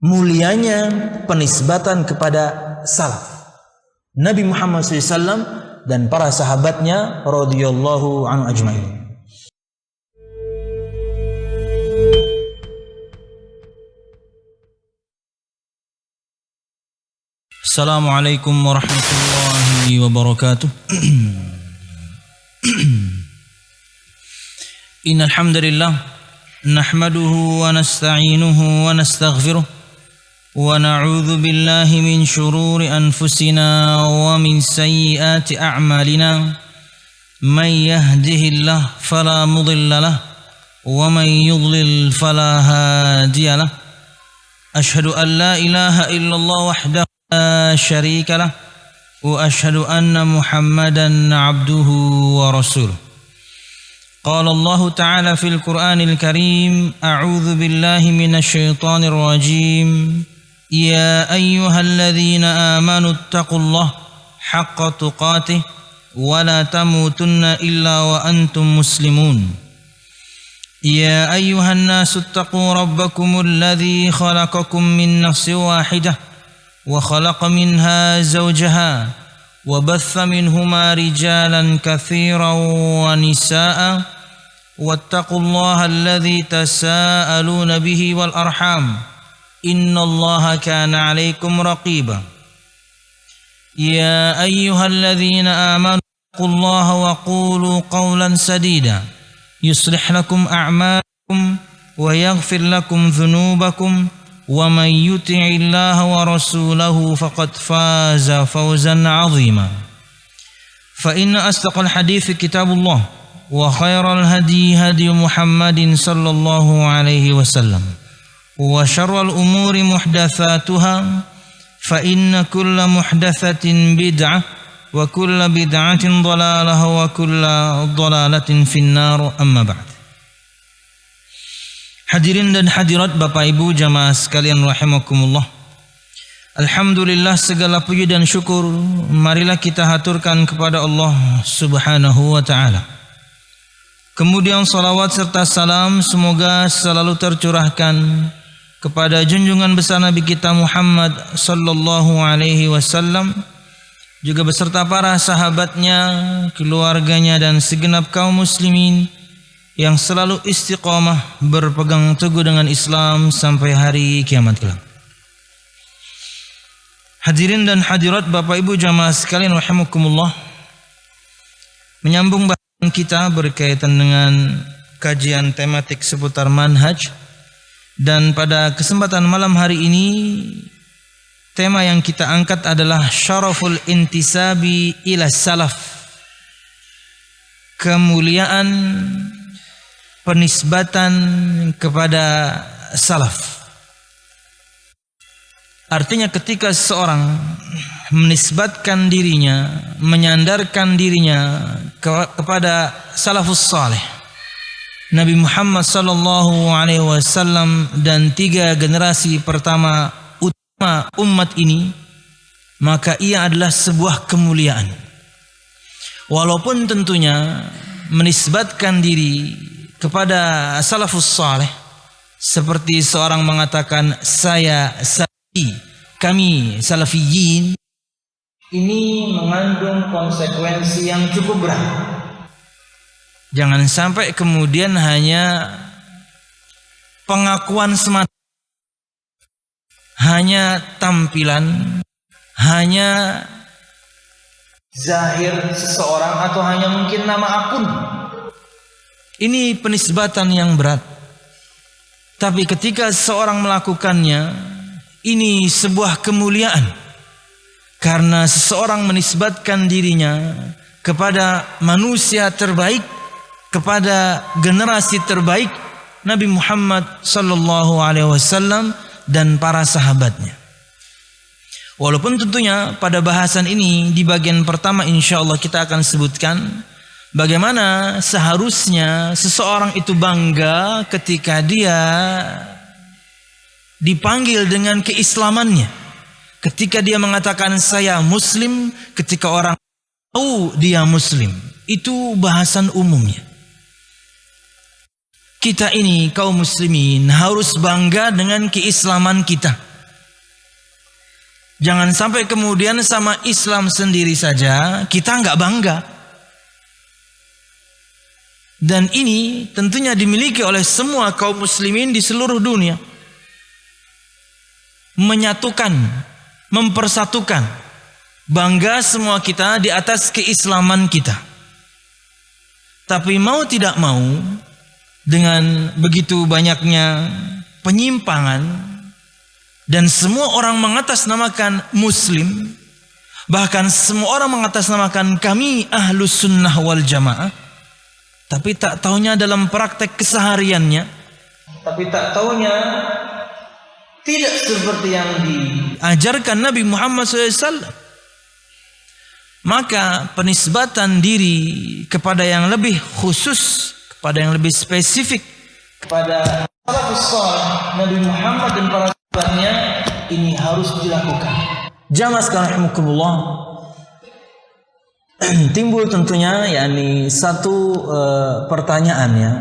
mulianya penisbatan kepada salaf Nabi Muhammad SAW dan para sahabatnya radhiyallahu anhu ajma'in. Assalamualaikum warahmatullahi wabarakatuh. Innal hamdalillah nahmaduhu wa nasta'inuhu wa nastaghfiruh wa na'udzu billahi min shururi anfusina wa min sayyiati a'malina. May yahdihillahu fala mudilla lahu wa may yudlil fala hadiya lahu. Asyhadu an la ilaha illallah wahdahu la syarika lah wa asyhadu anna Muhammadan abduhu wa rasuluh. Qala Allah Ta'ala fil Qur'anil Karim, a'udzu billahi minasy syaithanir rajim. Ya ayyuhalladzina amanu taqullaha haqqa tuqatih wa la tamutunna illa wa antum muslimun. Ya ayyuhan nasu taqu rabbakumul ladzi khalaqakum min nafsin wahidah wa khalaqa minha zawjaha wa batha minhuma rijalan katsiran wa nisaa'a wattaqullaha alladzi tasaaluna bihi wal arham innallaha kana 'alaikum raqiba. Ya ayyuhalladzina amanu taqullaha wa qulu qawlan sadida yuslih lakum a'malakum wa yaghfir lakum dhunubakum wa man yuti'illaha wa rasulahu faqad faza fawzan 'azima. Fa inna asdaqal hadithi kitabullah wa khairal hadi hadi Muhammadin sallallahu alaihi wasallam wa syarrul umuri muhdatsatuha fa inna kulla muhdatsatin bid'ah wa kulla bid'atin dhalalah wa kulla dhalalatin finnar. Amma ba'd. Hadirin dan hadirat Bapak Ibu jamaah sekalian rahimakumullah. Alhamdulillah, segala puji dan syukur marilah kita haturkan kepada Allah Subhanahu wa taala. Kemudian salawat serta salam semoga selalu tercurahkan kepada junjungan besar Nabi kita Muhammad sallallahu alaihi wasallam, juga beserta para sahabatnya, keluarganya dan segenap kaum muslimin yang selalu istiqamah berpegang teguh dengan Islam sampai hari kiamat kelak. Hadirin dan hadirat Bapak Ibu jamaah sekalian rahimakumullah, menyambung bahasan kita berkaitan dengan kajian tematik seputar manhaj, dan pada kesempatan malam hari ini tema yang kita angkat adalah syaraful intisabi ila salaf, kemuliaan penisbatan kepada salaf. Artinya ketika seorang menisbatkan dirinya, menyandarkan dirinya kepada salafus saleh, Nabi Muhammad sallallahu alaihi wasallam dan 3 generasi pertama utama umat ini, maka ia adalah sebuah kemuliaan. Walaupun tentunya menisbatkan diri kepada salafus saleh seperti seorang mengatakan saya salafi, kami salafiyin, ini mengandung konsekuensi yang cukup berat. Jangan sampai kemudian hanya pengakuan semata, hanya tampilan, hanya zahir seseorang, atau hanya mungkin nama akun. Ini penisbatan yang berat. Tapi ketika seorang melakukannya, ini sebuah kemuliaan. Karena seseorang menisbatkan dirinya kepada manusia terbaik, kepada generasi terbaik Nabi Muhammad sallallahu alaihi wasallam dan para sahabatnya. Walaupun tentunya pada bahasan ini di bagian pertama insyaallah kita akan sebutkan bagaimana seharusnya seseorang itu bangga ketika dia dipanggil dengan keislamannya, ketika dia mengatakan saya muslim, ketika orang tahu dia muslim. Itu bahasan umumnya. Kita ini kaum muslimin harus bangga dengan keislaman kita. Jangan sampai kemudian sama Islam sendiri saja kita nggak bangga. Dan ini tentunya dimiliki oleh semua kaum muslimin di seluruh dunia. Menyatukan, mempersatukan. Bangga semua kita di atas keislaman kita. Tapi mau tidak mau, dengan begitu banyaknya penyimpangan, dan semua orang mengatasnamakan muslim, bahkan semua orang mengatasnamakan kami ahlus sunnah wal jamaah, tapi tak taunya dalam praktek kesehariannya, tapi tak taunya tidak seperti yang diajarkan Nabi Muhammad SAW. Maka penisbatan diri kepada yang lebih khusus, kepada yang lebih spesifik, kepada salafus saleh Nabi Muhammad dan para sahabatnya, ini harus dilakukan. Jamaah sekalian rahimakumullah, timbul tentunya yakni satu pertanyaannya,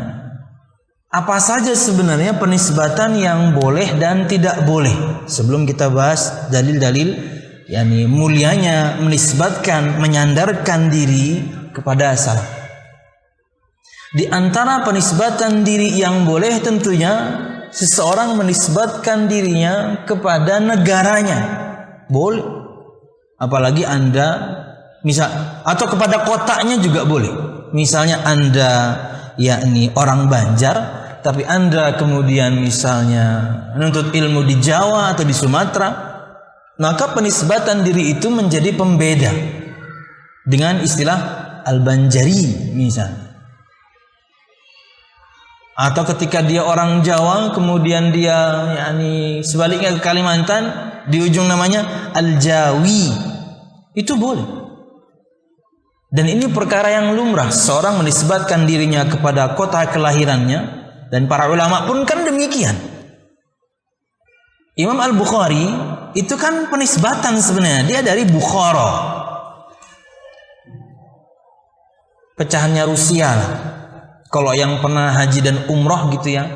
apa saja sebenarnya penisbatan yang boleh dan tidak boleh? Sebelum kita bahas dalil-dalil yakni mulianya menisbatkan, menyandarkan diri kepada salaf. Di antara penisbatan diri yang boleh tentunya seseorang menisbatkan dirinya kepada negaranya. Boleh. Apalagi Anda misal, atau kepada kotanya juga boleh. Misalnya Anda yakni orang Banjar, tapi Anda kemudian misalnya menuntut ilmu di Jawa atau di Sumatera, maka penisbatan diri itu menjadi pembeda dengan istilah Al-Banjari misalnya. Atau ketika dia orang Jawa kemudian dia yakni sebaliknya ke Kalimantan, di ujung namanya Al-Jawi, itu boleh. Dan ini perkara yang lumrah, seorang menisbatkan dirinya kepada kota kelahirannya, dan para ulama pun kan demikian. Imam Al-Bukhari itu kan penisbatan sebenarnya, dia dari Bukhara, pecahannya Rusia lah. Kalau yang pernah haji dan umroh gitu ya,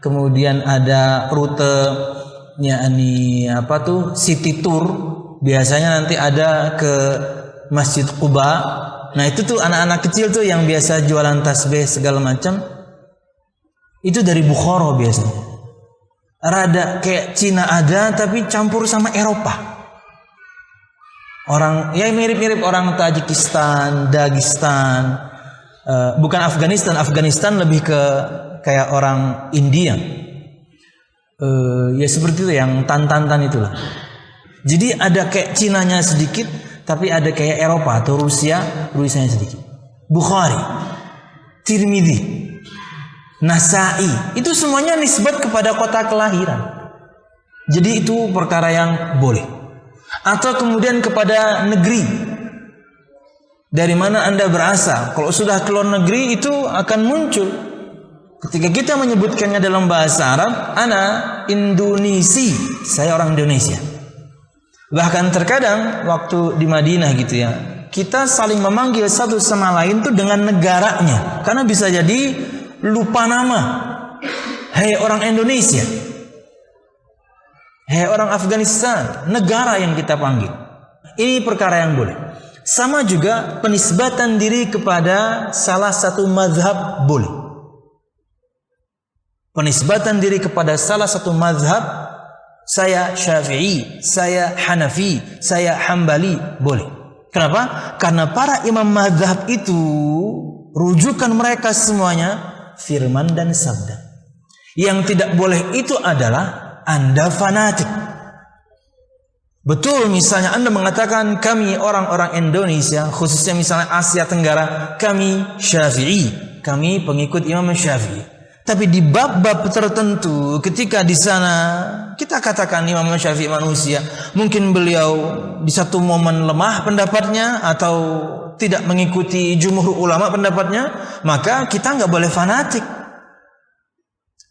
kemudian ada rutenya ini apa tuh, city tour, biasanya nanti ada ke Masjid Quba. Nah itu tuh anak-anak kecil tuh yang biasa jualan tasbih segala macam, itu dari Bukhara biasanya. Rada kayak Cina ada, tapi campur sama Eropa. Orang ya mirip-mirip orang Tajikistan, Dagestan, bukan Afghanistan. Afghanistan lebih ke kayak orang India. Ya seperti itu, yang tan-tan itulah. Jadi ada kayak Cinanya sedikit, tapi ada kayak Eropa atau Rusianya sedikit. Bukhari, Tirmidzi, Nasai, itu semuanya nisbat kepada kota kelahiran. Jadi itu perkara yang boleh. Atau kemudian kepada negeri dari mana Anda berasal. Kalau sudah keluar negeri itu akan muncul. Ketika kita menyebutkannya dalam bahasa Arab, ana Indonesi, saya orang Indonesia. Bahkan terkadang waktu di Madinah gitu ya, kita saling memanggil satu sama lain tuh dengan negaranya. Karena bisa jadi lupa nama. Hei orang Indonesia, hei orang Afghanistan, negara yang kita panggil. Ini perkara yang boleh. Sama juga penisbatan diri kepada salah satu mazhab boleh. Penisbatan diri kepada salah satu mazhab, saya Syafi'i, saya Hanafi, saya Hambali, boleh. Kenapa? Karena para imam mazhab itu rujukan mereka semuanya firman dan sabda. Yang tidak boleh itu adalah Anda fanatik. Betul, misalnya Anda mengatakan kami orang-orang Indonesia, khususnya misalnya Asia Tenggara, kami Syafi'i, kami pengikut Imam Syafi'i. Tapi di bab-bab tertentu, ketika di sana kita katakan Imam Syafi'i manusia, mungkin beliau di satu momen lemah pendapatnya atau tidak mengikuti jumhur ulama pendapatnya, maka kita nggak boleh fanatik.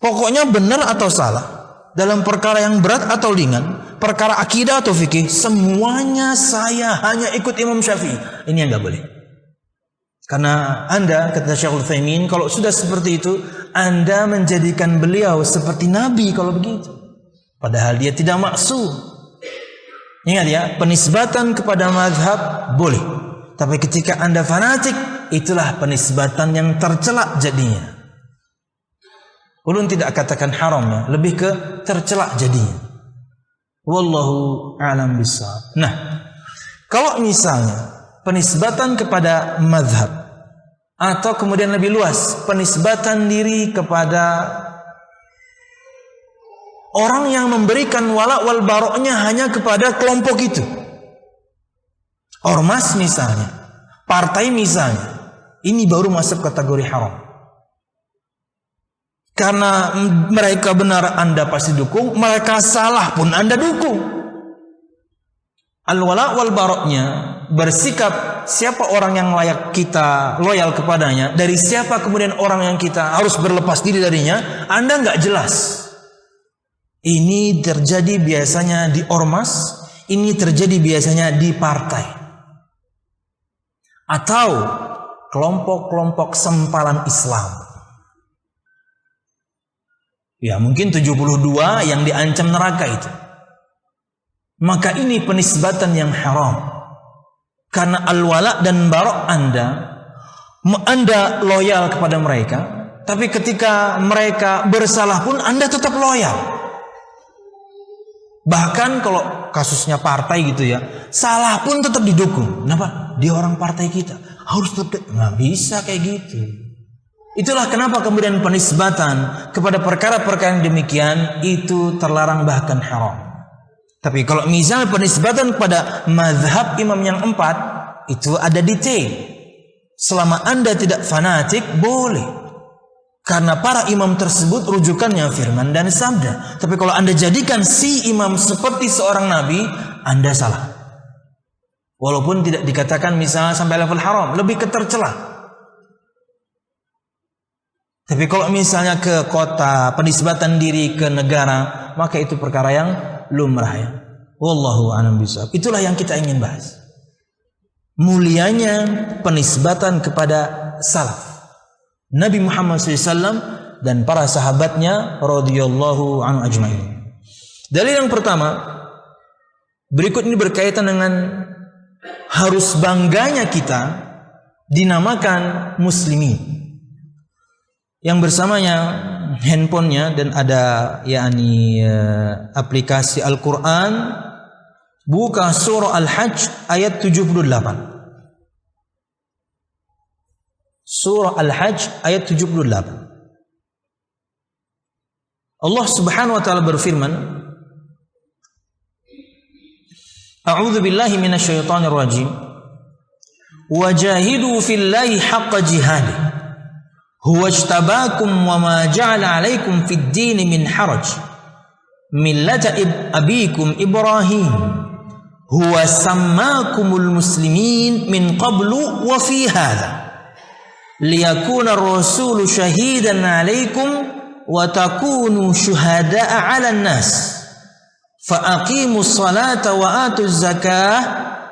Pokoknya benar atau salah, dalam perkara yang berat atau ringan, perkara akidah atau fikih, semuanya saya hanya ikut Imam Syafi'i. Ini yang nggak boleh. Karena Anda, kata Syekhul Utsaimin, kalau sudah seperti itu, Anda menjadikan beliau seperti Nabi kalau begitu. Padahal dia tidak maksum. Ingat ya, penisbatan kepada mazhab boleh. Tapi ketika Anda fanatik, itulah penisbatan yang tercela jadinya. Ulun tidak katakan haram ya, lebih ke tercela jadinya. Wallahu a'lam bishawab. Nah, kalau misalnya penisbatan kepada mazhab atau kemudian lebih luas penisbatan diri kepada orang yang memberikan wala wal baroknya hanya kepada kelompok itu, ormas misalnya, partai misalnya, ini baru masuk kategori haram. Karena mereka benar Anda pasti dukung, mereka salah pun Anda dukung. Al-wala wal baroknya, bersikap siapa orang yang layak kita loyal kepadanya, dari siapa kemudian orang yang kita harus berlepas diri darinya, Anda nggak jelas. Ini terjadi biasanya di ormas, ini terjadi biasanya di partai, atau kelompok-kelompok sempalan Islam. Ya mungkin 72 yang diancam neraka itu. Maka ini penisbatan yang haram. Karena al-wala dan barok Anda loyal kepada mereka, tapi ketika mereka bersalah pun Anda tetap loyal. Bahkan kalau kasusnya partai gitu ya, salah pun tetap didukung. Kenapa? Dia orang partai kita, harus tetap. Nggak bisa kayak gitu. Itulah kenapa kemudian penisbatan kepada perkara-perkara yang demikian itu terlarang bahkan haram. Tapi kalau misalnya penisbatan kepada mazhab imam yang 4, itu ada detail. Selama Anda tidak fanatik, boleh. Karena para imam tersebut rujukannya firman dan sabda. Tapi kalau Anda jadikan si imam seperti seorang nabi, Anda salah. Walaupun tidak dikatakan misalnya sampai level haram, lebih ke tercela. Tapi kalau misalnya ke kota, penisbatan diri ke negara, maka itu perkara yang lumrah ya. Wallahu a'lam bishawab. Itulah yang kita ingin bahas. Mulianya penisbatan kepada salaf, Nabi Muhammad SAW dan para sahabatnya radhiyallahu anhu ajma'in. Dalil yang pertama, berikut ini berkaitan dengan harus bangganya kita dinamakan muslimin. Yang bersamanya handphonenya dan ada aplikasi Al-Quran, buka surah Al-Hajj ayat 78. Surah Al-Hajj ayat 78. Allah Subhanahu wa taala berfirman, A'udzu billahi minasyaitonir rajim. Wajahidu fillahi haqqa jihadih. Huwa ijtabakum wa ma ja'ala 'alaikum fid din min haraj. Millata abikum Ibrahim. Huwa sammakumul muslimin min qablu wa fi hadha. Liyakuna ar-rasulu shahidan 'alaikum wa takunu syuhada'a 'alan nas. Fa aqimus salata wa atuz zakah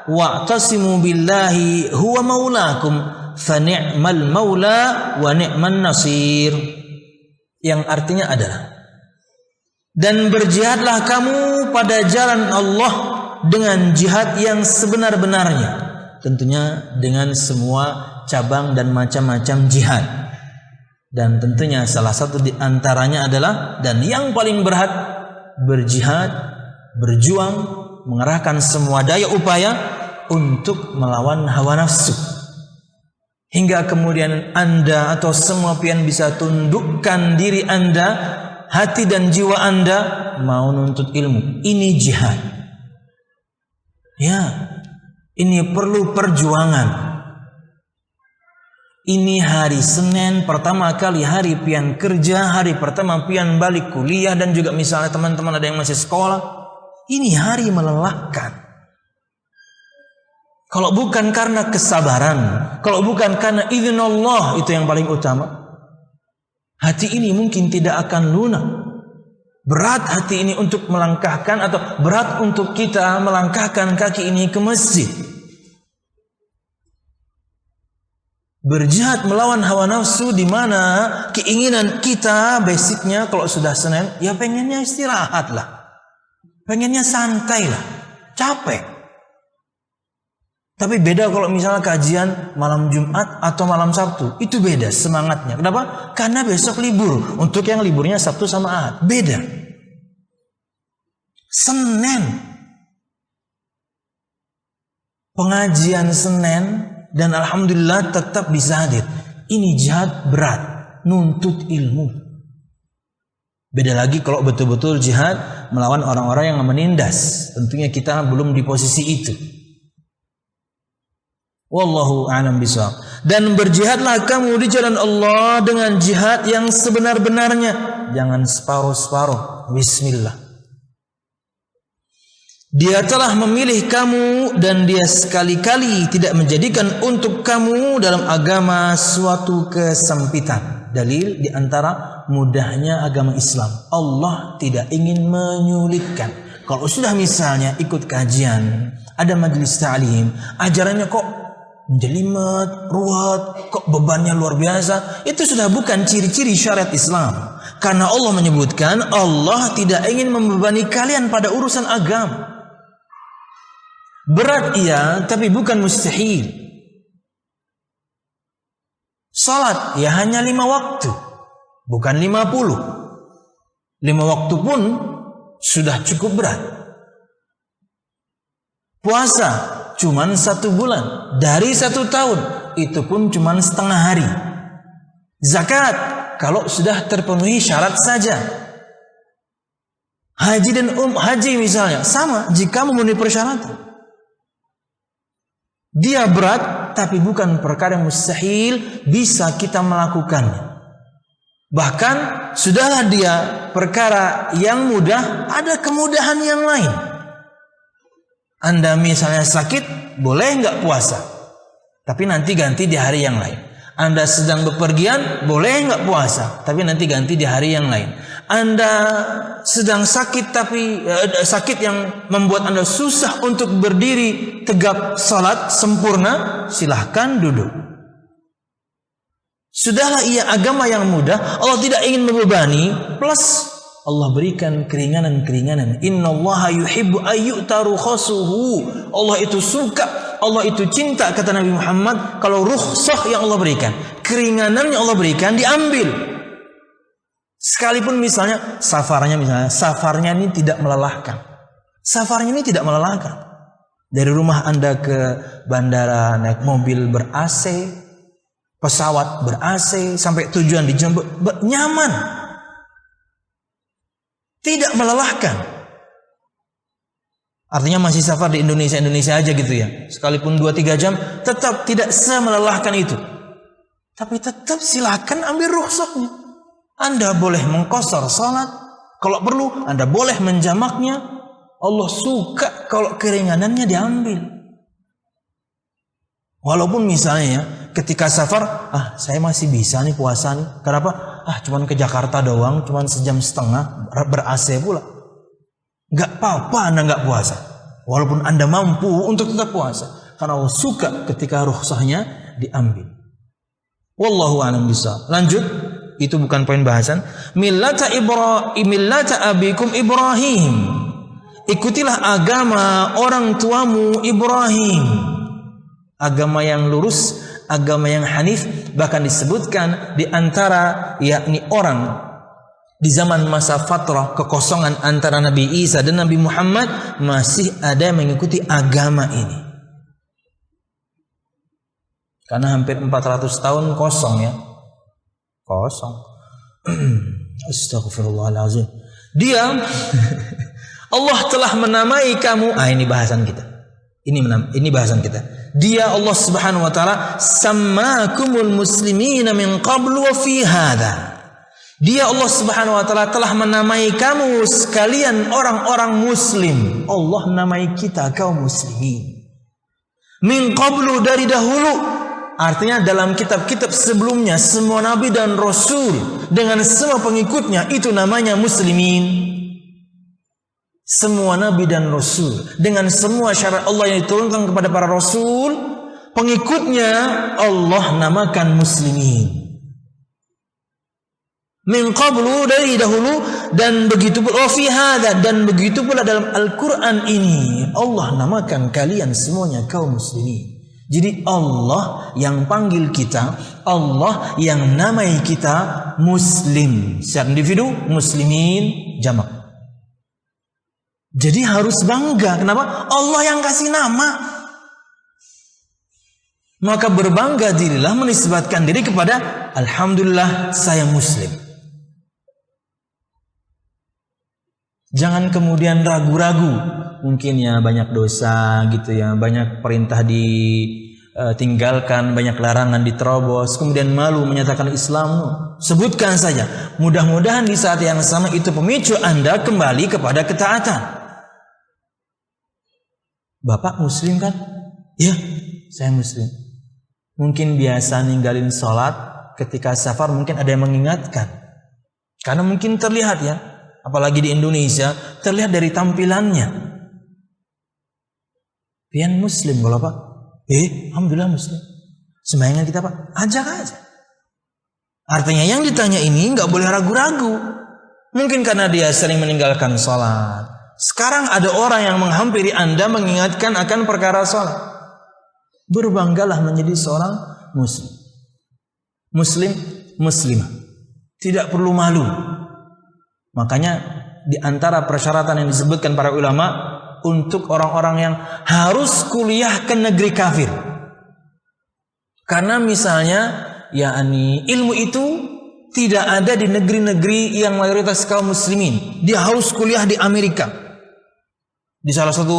wa'tasimu billahi huwa maulakum. Fa ni'mal maula wa ni'man nasir. Yang artinya adalah, dan berjihadlah kamu pada jalan Allah dengan jihad yang sebenar-benarnya, tentunya dengan semua cabang dan macam-macam jihad. Dan tentunya salah satu di antaranya adalah, dan yang paling berat, berjihad, berjuang, mengerahkan semua daya upaya untuk melawan hawa nafsu. Hingga kemudian Anda atau semua pian bisa tundukkan diri Anda, hati dan jiwa Anda mau nuntut ilmu. Ini jihad. Ya, ini perlu perjuangan. Ini hari Senin pertama kali hari pian kerja, hari pertama pian balik kuliah, dan juga misalnya teman-teman ada yang masih sekolah. Ini hari melelahkan. Kalau bukan karena kesabaran, kalau bukan karena izin Allah, itu yang paling utama, hati ini mungkin tidak akan lunak. Berat hati ini untuk melangkahkan, atau berat untuk kita melangkahkan kaki ini ke masjid. Berjihad melawan hawa nafsu, di mana keinginan kita basicnya kalau sudah Senin, ya pengennya istirahat lah, pengennya santai lah. capek. Tapi beda kalau misalnya kajian malam Jumat atau malam Sabtu. Itu beda semangatnya. Kenapa? Karena besok libur. Untuk yang liburnya Sabtu sama Ahad. Beda. Senin. Pengajian Senin. Dan alhamdulillah tetap bisa hadir. Ini jihad berat. Nuntut ilmu. Beda lagi kalau betul-betul jihad melawan orang-orang yang menindas. Tentunya kita belum di posisi itu. Wallahu a'lam bishawab. Dan berjihadlah kamu di jalan Allah dengan jihad yang sebenar-benarnya. Jangan separuh-separuh. Bismillah. Dia telah memilih kamu dan dia sekali-kali tidak menjadikan untuk kamu dalam agama suatu kesempitan. Dalil di antara mudahnya agama Islam. Allah tidak ingin menyulitkan. Kalau sudah misalnya ikut kajian, ada majelis ta'lim, ajarannya kok jelimet, ruwet, kok bebannya luar biasa, itu sudah bukan ciri-ciri syariat Islam. Karena Allah menyebutkan Allah tidak ingin membebani kalian pada urusan agama. Berat iya, tapi bukan mustahil. Salat ya hanya 5 waktu, bukan 50. 5 waktu pun sudah cukup berat. Puasa cuman 1 bulan dari 1 tahun, itu pun cuman setengah hari. Zakat kalau sudah terpenuhi syarat saja. Haji dan haji misalnya sama jika memenuhi persyaratan. Dia berat tapi bukan perkara yang mustahil, bisa kita melakukannya. Bahkan sudahlah dia perkara yang mudah, ada kemudahan yang lain. Anda misalnya sakit, boleh nggak puasa? Tapi nanti ganti di hari yang lain. Anda sedang bepergian, boleh nggak puasa? Tapi nanti ganti di hari yang lain. Anda sedang sakit tapi sakit yang membuat Anda susah untuk berdiri tegap salat sempurna, silahkan duduk. Sudahlah ia agama yang mudah, Allah tidak ingin membebani, plus Allah berikan keringanan-keringanan. Innallaha yuhibbu ayyu'ta rukhasuhu. Allah itu suka, Allah itu cinta, kata Nabi Muhammad, kalau rukhsah yang Allah berikan, keringanan yang Allah berikan diambil. Sekalipun misalnya safarnya ini tidak melelahkan. Safarnya ini tidak melelahkan. Dari rumah Anda ke bandara naik mobil ber-AC, pesawat ber-AC, sampai tujuan dijemput nyaman. Tidak melelahkan. Artinya masih safar di Indonesia aja gitu ya. Sekalipun 2-3 jam tetap tidak semelelahkan itu. Tapi tetap silakan ambil rukhsahnya. Anda boleh mengqashar salat, kalau perlu Anda boleh menjamaknya. Allah suka kalau keringanannya diambil. Walaupun misalnya ketika safar, saya masih bisa nih puasa nih. Kenapa? Cuman ke Jakarta doang, cuman 1,5 jam ber-AC pula. Gak apa-apa Anda gak puasa, walaupun Anda mampu untuk tetap puasa, karena Allah suka ketika rukhsahnya diambil. Wallahu a'lam bishawab. Lanjut. Itu bukan poin bahasan. Millata abikum Ibrahim. Ikutilah agama orang tuamu Ibrahim. Agama yang lurus, agama yang hanif. Bahkan disebutkan di antara yakni orang di zaman masa fatrah kekosongan antara Nabi Isa dan Nabi Muhammad, masih ada yang mengikuti agama ini. Karena hampir 400 tahun kosong ya. Kosong. Astagfirullahaladzim. Dia Allah telah menamai kamu. Ini bahasan kita. Ini bahasan kita. Dia Allah Subhanahu wa taala sammakumul muslimina min qablu wa fi hadha. Dia Allah Subhanahu wa taala telah menamai kamu sekalian orang-orang muslim. Allah namai kita kaum muslimin. Min qablu, dari dahulu. Artinya dalam kitab-kitab sebelumnya semua nabi dan rasul dengan semua pengikutnya itu namanya muslimin. Semua nabi dan rasul dengan semua syariat Allah yang diturunkan kepada para rasul, pengikutnya Allah namakan muslimin. Min qablu, dari dahulu, dan begitu pula fi hadza, dan begitu pula dalam Al-Qur'an ini Allah namakan kalian semuanya kaum muslimin. Jadi Allah yang panggil kita, Allah yang namai kita muslim. Secara individu muslimin jamak. Jadi harus bangga. Kenapa? Allah yang kasih nama. Maka berbangga dirilah, menisbatkan diri kepada alhamdulillah saya muslim. Jangan kemudian ragu-ragu, mungkin ya banyak dosa gitu ya, banyak perintah ditinggalkan, banyak larangan diterobos, kemudian malu menyatakan Islam. Sebutkan saja. Mudah-mudahan di saat yang sama itu pemicu Anda kembali kepada ketaatan. Bapak muslim kan? Ya, saya muslim. Mungkin biasa ninggalin sholat ketika safar, mungkin ada yang mengingatkan. Karena mungkin terlihat ya, apalagi di Indonesia, terlihat dari tampilannya. Pian muslim kalau Pak? Alhamdulillah muslim. Sembahyang kita Pak, ajak aja. Artinya yang ditanya ini nggak boleh ragu-ragu. Mungkin karena dia sering meninggalkan sholat. Sekarang ada orang yang menghampiri Anda mengingatkan akan perkara sholat. Berbanggalah menjadi seorang muslim. Muslim, muslimah. Tidak perlu malu. Makanya di antara persyaratan yang disebutkan para ulama untuk orang-orang yang harus kuliah ke negeri kafir. Karena misalnya ilmu itu tidak ada di negeri-negeri yang mayoritas kaum muslimin. Dia harus kuliah di Amerika. Di salah satu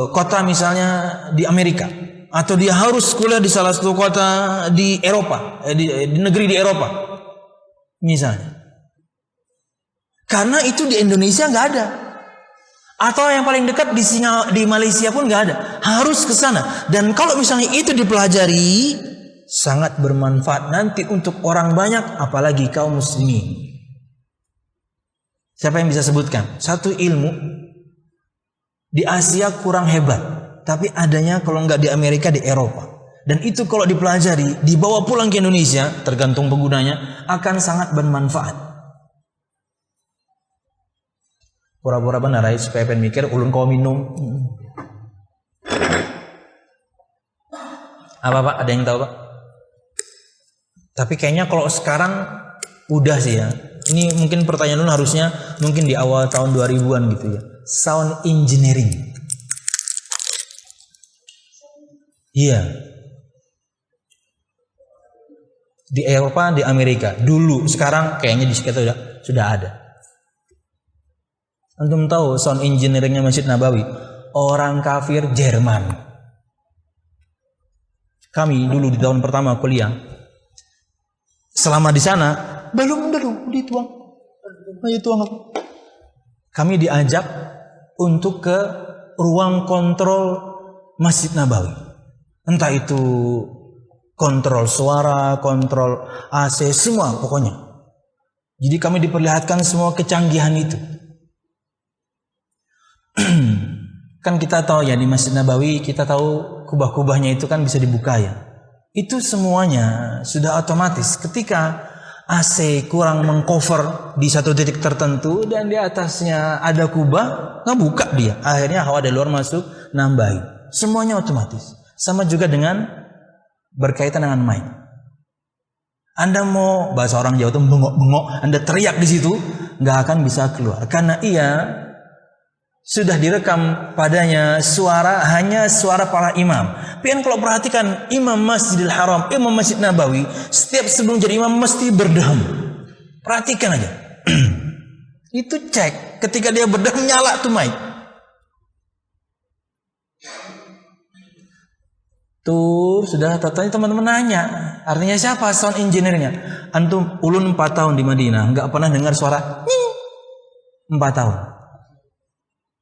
kota misalnya di Amerika, atau dia harus kuliah di salah satu kota di Eropa, di negeri di Eropa misalnya. Karena itu di Indonesia nggak ada, atau yang paling dekat di Malaysia pun nggak ada, harus ke sana. Dan kalau misalnya itu dipelajari, sangat bermanfaat nanti untuk orang banyak, apalagi kaum muslimin. Siapa yang bisa sebutkan satu ilmu di Asia kurang hebat, tapi adanya kalau nggak di Amerika, di Eropa. Dan itu kalau dipelajari, dibawa pulang ke Indonesia, tergantung penggunanya, akan sangat bermanfaat. Pura-pura benar ya, supaya pengen mikir, ulun kau minum. Apa Pak? Ada yang tahu Pak? Tapi kayaknya kalau sekarang udah sih ya. Ini mungkin pertanyaan harusnya mungkin di awal tahun 2000-an gitu ya. Sound engineering. Iya. Di Eropa, di Amerika dulu, sekarang kayaknya di sekitar sudah ada. Antum tahu sound engineeringnya Masjid Nabawi? Orang kafir Jerman. Kami dulu di tahun pertama kuliah, selama di sana belum dituang. Ayo tuang apa? Kami diajak untuk ke ruang kontrol Masjid Nabawi. Entah itu kontrol suara, kontrol AC, semua pokoknya. Jadi kami diperlihatkan semua kecanggihan itu. Kan kita tahu ya di Masjid Nabawi, kita tahu kubah-kubahnya itu kan bisa dibuka ya. Itu semuanya sudah otomatis. Ketika AC kurang mengcover di satu titik tertentu dan di atasnya ada kubah, ngebuka dia. Akhirnya hawa dari luar masuk, nambahin. Semuanya otomatis. Sama juga dengan berkaitan dengan mic. Anda mau bahasa orang Jawa itu bengok-bengok, Anda teriak di situ, nggak akan bisa keluar. Karena sudah direkam padanya suara, hanya suara para imam. Pian kalau perhatikan imam Masjidil Haram, imam Masjid Nabawi, setiap sebelum jadi imam mesti berdeham. Perhatikan aja. Itu cek, ketika dia berdeham nyala tuh mic. Tuh sudah tanya teman-teman nanya, artinya siapa sound engineer-nya? Antum ulun 4 tahun di Madinah, nggak pernah dengar suara 4 tahun.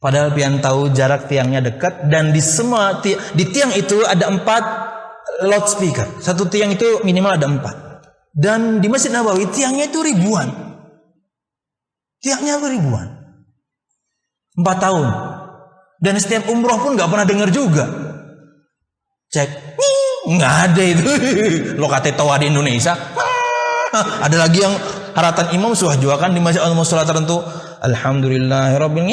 Padahal pian tahu jarak tiangnya dekat, dan di semua di tiang itu ada 4 loudspeaker. Satu tiang itu minimal ada 4. Dan di Masjid Nabawi tiangnya itu ribuan. Tiangnya ribuan. 4 tahun. Dan setiap umroh pun nggak pernah dengar juga. Cek, nggak ada itu. Lo kata tawa di Indonesia, Ada lagi yang haratan imam suah juga kan di masjid al-musola tertentu. Alhamdulillahirabbil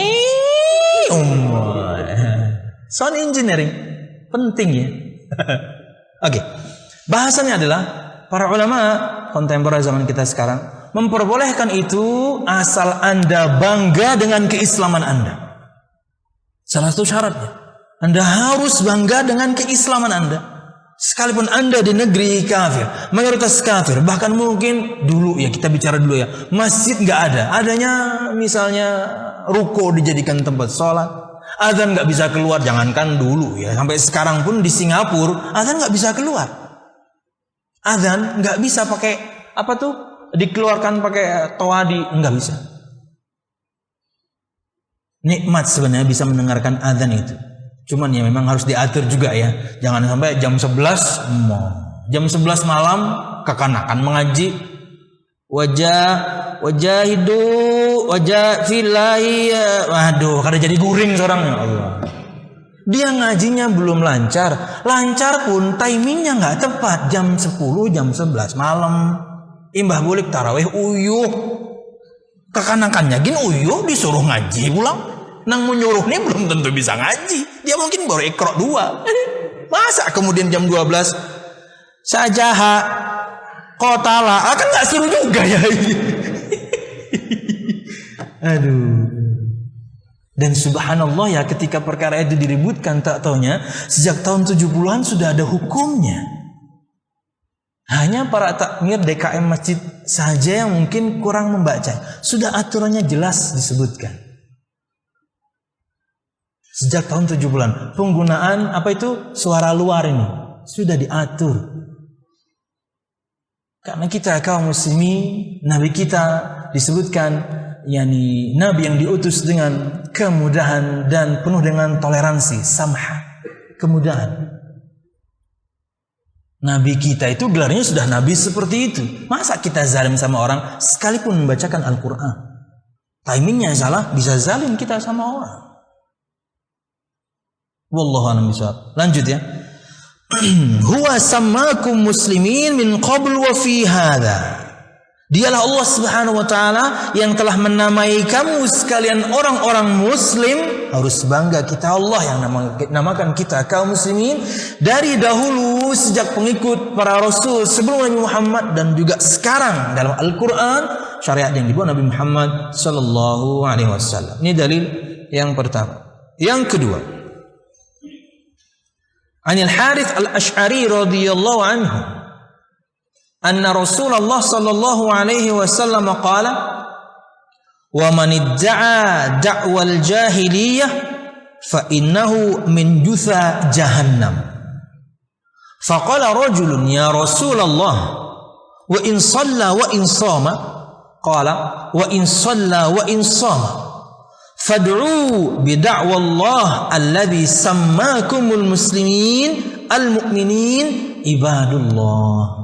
sound engineering penting ya. Oke. Bahasannya adalah para ulama kontemporer zaman kita sekarang memperbolehkan itu asal Anda bangga dengan keislaman Anda. Salah satu syaratnya, Anda harus bangga dengan keislaman Anda. Sekalipun Anda di negeri kafir, mayoritas kafir, bahkan mungkin dulu ya, kita bicara dulu ya, masjid nggak ada, adanya misalnya ruko dijadikan tempat sholat, azan nggak bisa keluar, jangankan dulu ya, sampai sekarang pun di Singapura azan nggak bisa keluar, azan nggak bisa pakai apa tuh, dikeluarkan pakai toadi, nggak bisa. Nikmat sebenarnya bisa mendengarkan azan itu. Cuman ya memang harus diatur juga ya. Jangan sampai jam 11 malam kekanakan mengaji. Wajah filahi. Waduh, kada jadi guring seorangnya. Allah. Dia ngajinya belum lancar. Lancar pun timingnya nggak tepat. Jam 10, jam 11 malam. Imbah bulik tarawih uyuh. Kekanakannya gini uyuh disuruh ngaji pulang. Nang menyuruh nih belum tentu bisa ngaji. Dia mungkin baru iqra 2. Masa kemudian jam 12 sajaha qatala kan nggak suruh juga ya. Aduh. Dan subhanallah ya, ketika perkara itu diributkan, tak taunya sejak tahun 70-an sudah ada hukumnya. Hanya para takmir DKM masjid saja yang mungkin kurang membaca. Sudah aturannya jelas disebutkan. Sejak tahun 70-an penggunaan apa itu suara luar ini sudah diatur. Karena kita kaum muslimin, nabi kita disebutkan yakni nabi yang diutus dengan kemudahan dan penuh dengan toleransi, samha, kemudahan. Nabi kita itu gelarnya sudah nabi seperti itu. Masa kita zalim sama orang sekalipun membacakan Al-Qur'an? Timingnya salah, bisa zalim kita sama orang. Wallahu a'lam bishawab. Lanjut ya. Huwa sammakum muslimin min qabl wa fi hadha. Dialah Allah Subhanahu wa taala yang telah menamai kamu sekalian orang-orang muslim. Harus bangga kita, Allah yang namakan kita kaum muslimin dari dahulu sejak pengikut para rasul sebelum Nabi Muhammad dan juga sekarang dalam Al-Qur'an syariat yang dibawa Nabi Muhammad sallallahu alaihi wasallam. Ini dalil yang pertama. Yang kedua, Anil Harith al-Ash'ari radhiyallahu anhu anna Rasulullah sallallahu alaihi wasallam qala wa man idda'a da'wal jahiliyah fa innahu min jutha jahannam. Faqala rajulun ya Rasulullah wa in shalla wa in shama qala wa in shalla wa in shama fad'u bida'wa Allah alladhi sammakumul muslimin al-mu'minin ibadullah.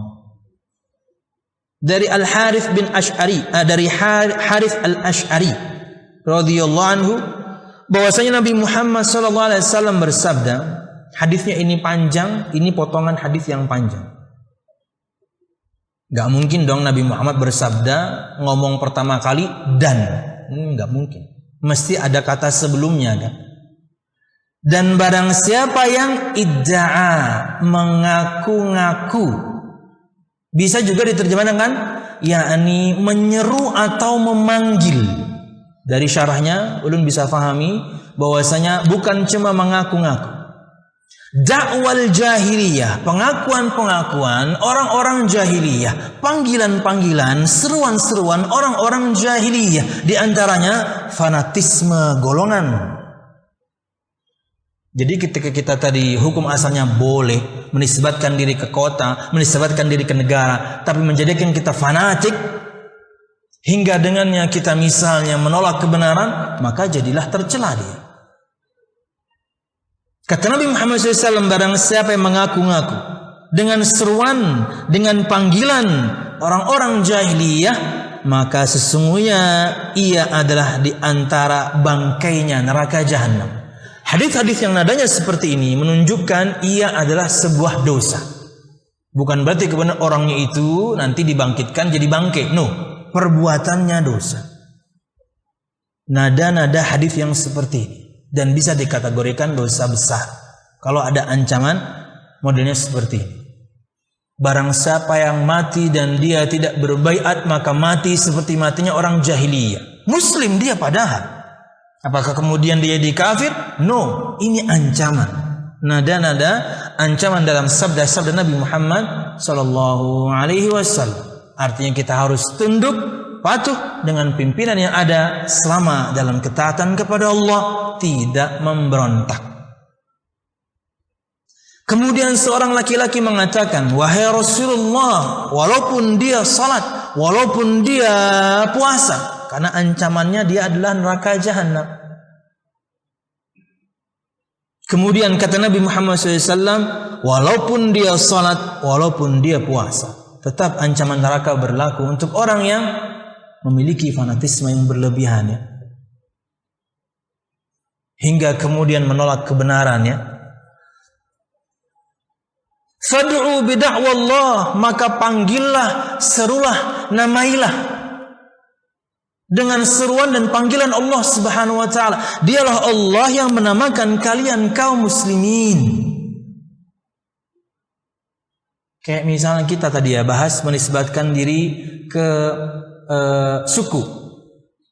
Dari Al-Harith bin Ash'ari, dari Harith Al-Ash'ari radhiyallahu anhu, bahwasanya Nabi Muhammad sallallahu alaihi wasallam bersabda, hadisnya ini panjang, ini potongan hadis yang panjang. Gak mungkin dong Nabi Muhammad bersabda ngomong pertama kali dan, gak mungkin. Mesti ada kata sebelumnya kan. Dan barang siapa yang idda'a, mengaku-ngaku, bisa juga diterjemahkan dengan yakni menyeru atau memanggil. Dari syarahnya ulun bisa fahami bahwasanya bukan cuma mengaku-ngaku. Dakwal jahiliyah, pengakuan-pengakuan orang-orang jahiliyah, panggilan-panggilan, seruan-seruan orang-orang jahiliyah, di antaranya fanatisme golongan. Jadi ketika kita tadi hukum asalnya boleh menisbatkan diri ke kota, menisbatkan diri ke negara, tapi menjadikan kita fanatik hingga dengannya kita misalnya menolak kebenaran, maka jadilah tercela dia. Kata Nabi Muhammad SAW, barang siapa yang mengaku-ngaku dengan seruan, dengan panggilan orang-orang jahiliyah, maka sesungguhnya ia adalah di antara bangkainya neraka jahanam. Hadis-hadis yang nadanya seperti ini menunjukkan ia adalah sebuah dosa. Bukan berarti kebenaran orangnya itu nanti dibangkitkan jadi bangke. No, perbuatannya dosa. Nada-nada hadis yang seperti ini dan bisa dikategorikan dosa besar. Kalau ada ancaman modelnya seperti ini. Barang siapa yang mati dan dia tidak berbaiat, maka mati seperti matinya orang jahiliyah. Muslim dia padahal. Apakah kemudian dia dikafir? No, ini ancaman. Nada-nada ancaman dalam sabda-sabda Nabi Muhammad sallallahu alaihi wasallam. Artinya kita harus tunduk, patuh dengan pimpinan yang ada selama dalam ketaatan kepada Allah, tidak memberontak. Kemudian seorang laki-laki mengatakan, wahai Rasulullah, walaupun dia salat, walaupun dia puasa, karena ancamannya dia adalah neraka jahanam. Kemudian kata Nabi Muhammad SAW, walaupun dia salat, walaupun dia puasa, tetap ancaman neraka berlaku untuk orang yang memiliki fanatisme yang berlebihan, hingga kemudian menolak kebenarannya. Fad'u bida'wallah, maka panggillah, serulah, namailah dengan seruan dan panggilan Allah Subhanahu wa taala. Dialah Allah yang menamakan kalian kaum muslimin. Kayak misalnya kita tadi bahas menisbatkan diri ke suku,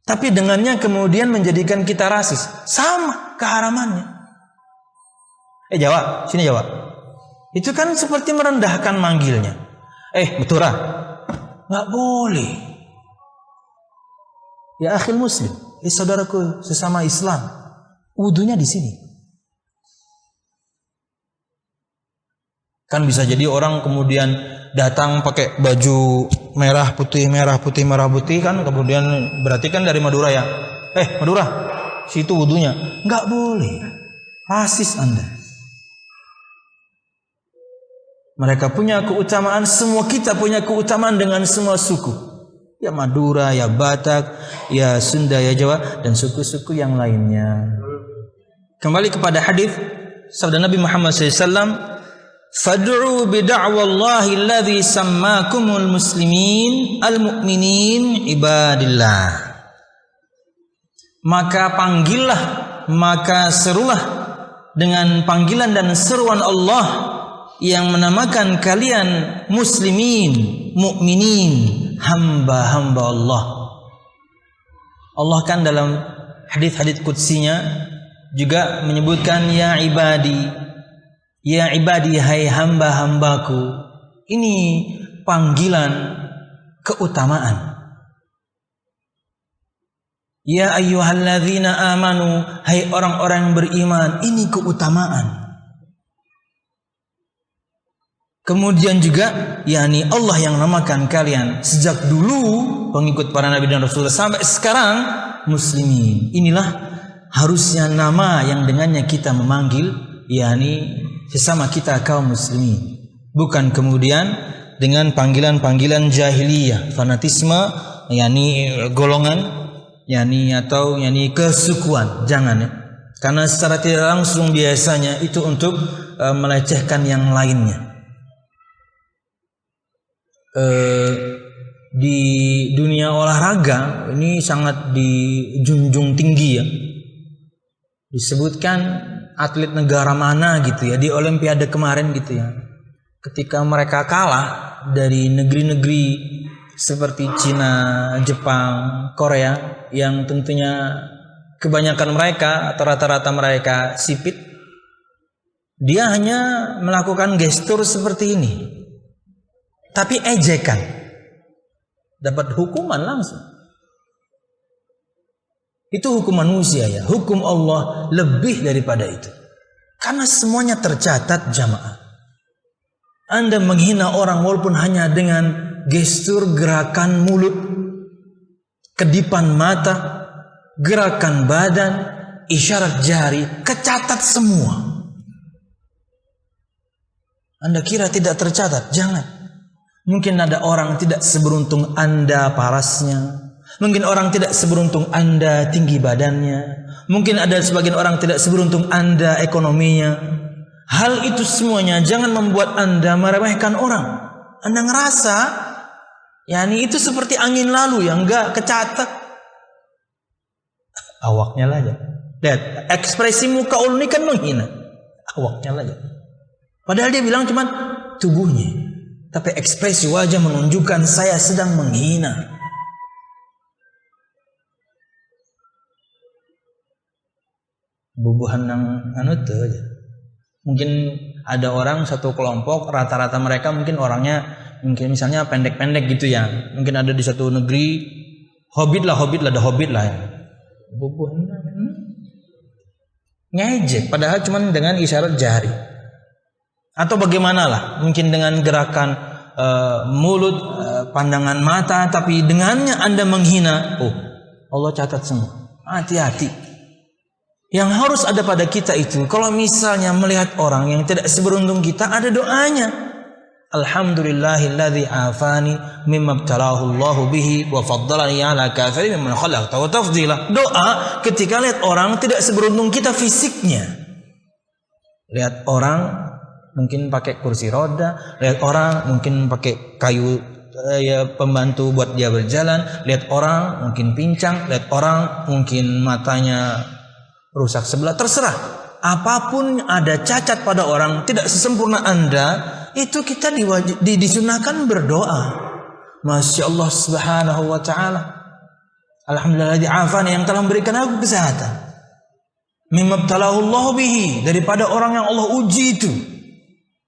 tapi dengannya kemudian menjadikan kita rasis. Sama keharamannya. Jawab, sini jawab. Itu kan seperti merendahkan manggilnya. Betura, nggak boleh. Ya akhil muslim, saudaraku sesama Islam, wudunya di sini. Kan bisa jadi orang kemudian datang pakai baju merah putih merah putih kan, kemudian berarti kan dari Madura ya. Madura, situ wudunya. Nggak boleh. Rasis Anda. Mereka punya keutamaan, semua kita punya keutamaan dengan semua suku. Ya Madura, ya Batak, ya Sunda, ya Jawa, dan suku-suku yang lainnya. Kembali kepada hadis sabda Nabi Muhammad SAW, fad'u bida'wallahi alladhi sammakumul muslimin al-mu'minin ibadillah. Maka panggillah, maka serulah dengan panggilan dan seruan Allah yang menamakan kalian muslimin, mukminin, hamba-hamba Allah. Allah kan dalam hadis-hadis qudsinya juga menyebutkan ya ibadi, hai hamba-hambaku. Ini panggilan keutamaan. Ya ayyuhalladzina amanu, hai orang-orang yang beriman, ini keutamaan. Kemudian juga yakni Allah yang namakan kalian sejak dulu pengikut para nabi dan rasul sampai sekarang muslimin. Inilah harusnya nama yang dengannya kita memanggil yakni sesama kita kaum muslimin. Bukan kemudian dengan panggilan-panggilan jahiliyah, fanatisme yakni golongan yakni atau yakni kesukuan. Jangan ya. Karena secara tidak langsung biasanya itu untuk melecehkan yang lainnya. Di dunia olahraga ini sangat dijunjung tinggi ya. Disebutkan atlet negara mana gitu ya di Olimpiade kemarin gitu ya. Ketika mereka kalah dari negeri-negeri seperti Cina, Jepang, Korea yang tentunya kebanyakan mereka atau rata-rata mereka sipit, dia hanya melakukan gestur seperti ini. Tapi ejekan, dapat hukuman langsung. Itu hukum manusia ya. Hukum Allah lebih daripada itu. Karena semuanya tercatat jamaah. Anda menghina orang walaupun hanya dengan gestur, gerakan mulut, kedipan mata, gerakan badan, isyarat jari, kecatat semua. Anda kira tidak tercatat? Jangan. Mungkin ada orang tidak seberuntung Anda parasnya. Mungkin orang tidak seberuntung Anda tinggi badannya. Mungkin ada sebagian orang tidak seberuntung Anda ekonominya. Hal itu semuanya jangan membuat Anda meremehkan orang. Anda ngerasa yakni itu seperti angin lalu yang enggak kecatat. Awaknya aja. Lihat, ekspresi muka ulun ini kan menghina. Awaknya aja. Padahal dia bilang cuma tubuhnya. Tapi ekspresi wajah menunjukkan saya sedang menghina. Bubuhan yang tuh aja. Mungkin ada orang satu kelompok, rata-rata mereka mungkin orangnya mungkin misalnya pendek-pendek gitu ya. Mungkin ada di satu negeri hobbit lah, ada hobbit lah ya. Bubuhan ngejek, padahal cuma dengan isyarat jari. Atau bagaimana lah, mungkin dengan gerakan mulut, pandangan mata, tapi dengannya Anda menghina. Oh, Allah catat semua. Hati-hati. Yang harus ada pada kita itu, kalau misalnya melihat orang yang tidak seberuntung kita, ada doanya. Alhamdulillahilladzi afani mimma ibtalahu Allahu bihi wa faddalani ala katsirin mimman khalaq tafdila. Doa ketika lihat orang tidak seberuntung kita fisiknya. Lihat orang mungkin pakai kursi roda, lihat orang mungkin pakai kayu pembantu buat dia berjalan, lihat orang mungkin pincang, lihat orang mungkin matanya rusak sebelah, terserah. Apapun ada cacat pada orang tidak sesempurna Anda, itu kita disunahkan berdoa. Masya Allah subhanahu wa ta'ala, alhamdulillah afani yang telah memberikan aku kesehatan. Mimma ibtalahu Allah bihi, daripada orang yang Allah uji itu.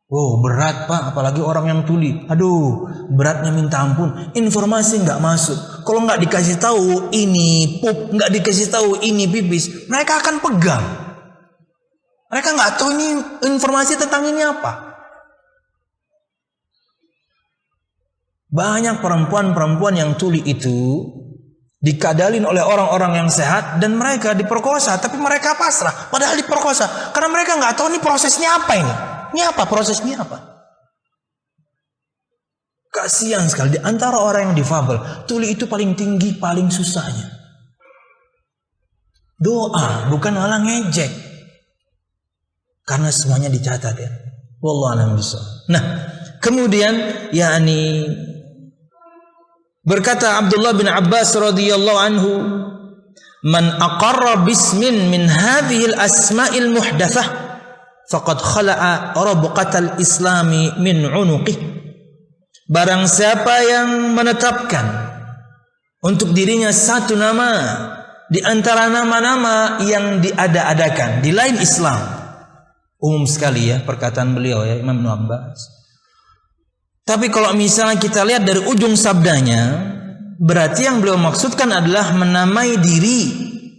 Wow, berat Pak, apalagi orang yang tuli. Aduh, beratnya minta ampun. Informasi nggak masuk. Kalau nggak dikasih tahu ini pup, nggak dikasih tahu ini pipis, mereka akan pegang. Mereka nggak tahu ini informasi tentang ini apa. Banyak perempuan-perempuan yang tuli itu dikadalin oleh orang-orang yang sehat dan mereka diperkosa, tapi mereka pasrah. Padahal diperkosa karena mereka nggak tahu ini prosesnya apa ini. Ini apa prosesnya apa? Kasihan sekali di antara orang yang difabel, tuli itu paling tinggi, paling susahnya. Doa bukan malah ngejek. Karena semuanya dicatat ya. Wallahu a'lam bishawab. Nah, kemudian yakni berkata Abdullah bin Abbas radhiyallahu anhu, "Man aqarra bismin min hadhil asma'il muhdatsah faqad khala'a rabqatal islami min unuqih." Barang siapa yang menetapkan untuk dirinya satu nama di antara nama-nama yang diada-adakan di lain Islam. Umum sekali ya perkataan beliau ya, Imam Ibnu Abbas. Tapi kalau misalnya kita lihat dari ujung sabdanya, berarti yang beliau maksudkan adalah menamai diri,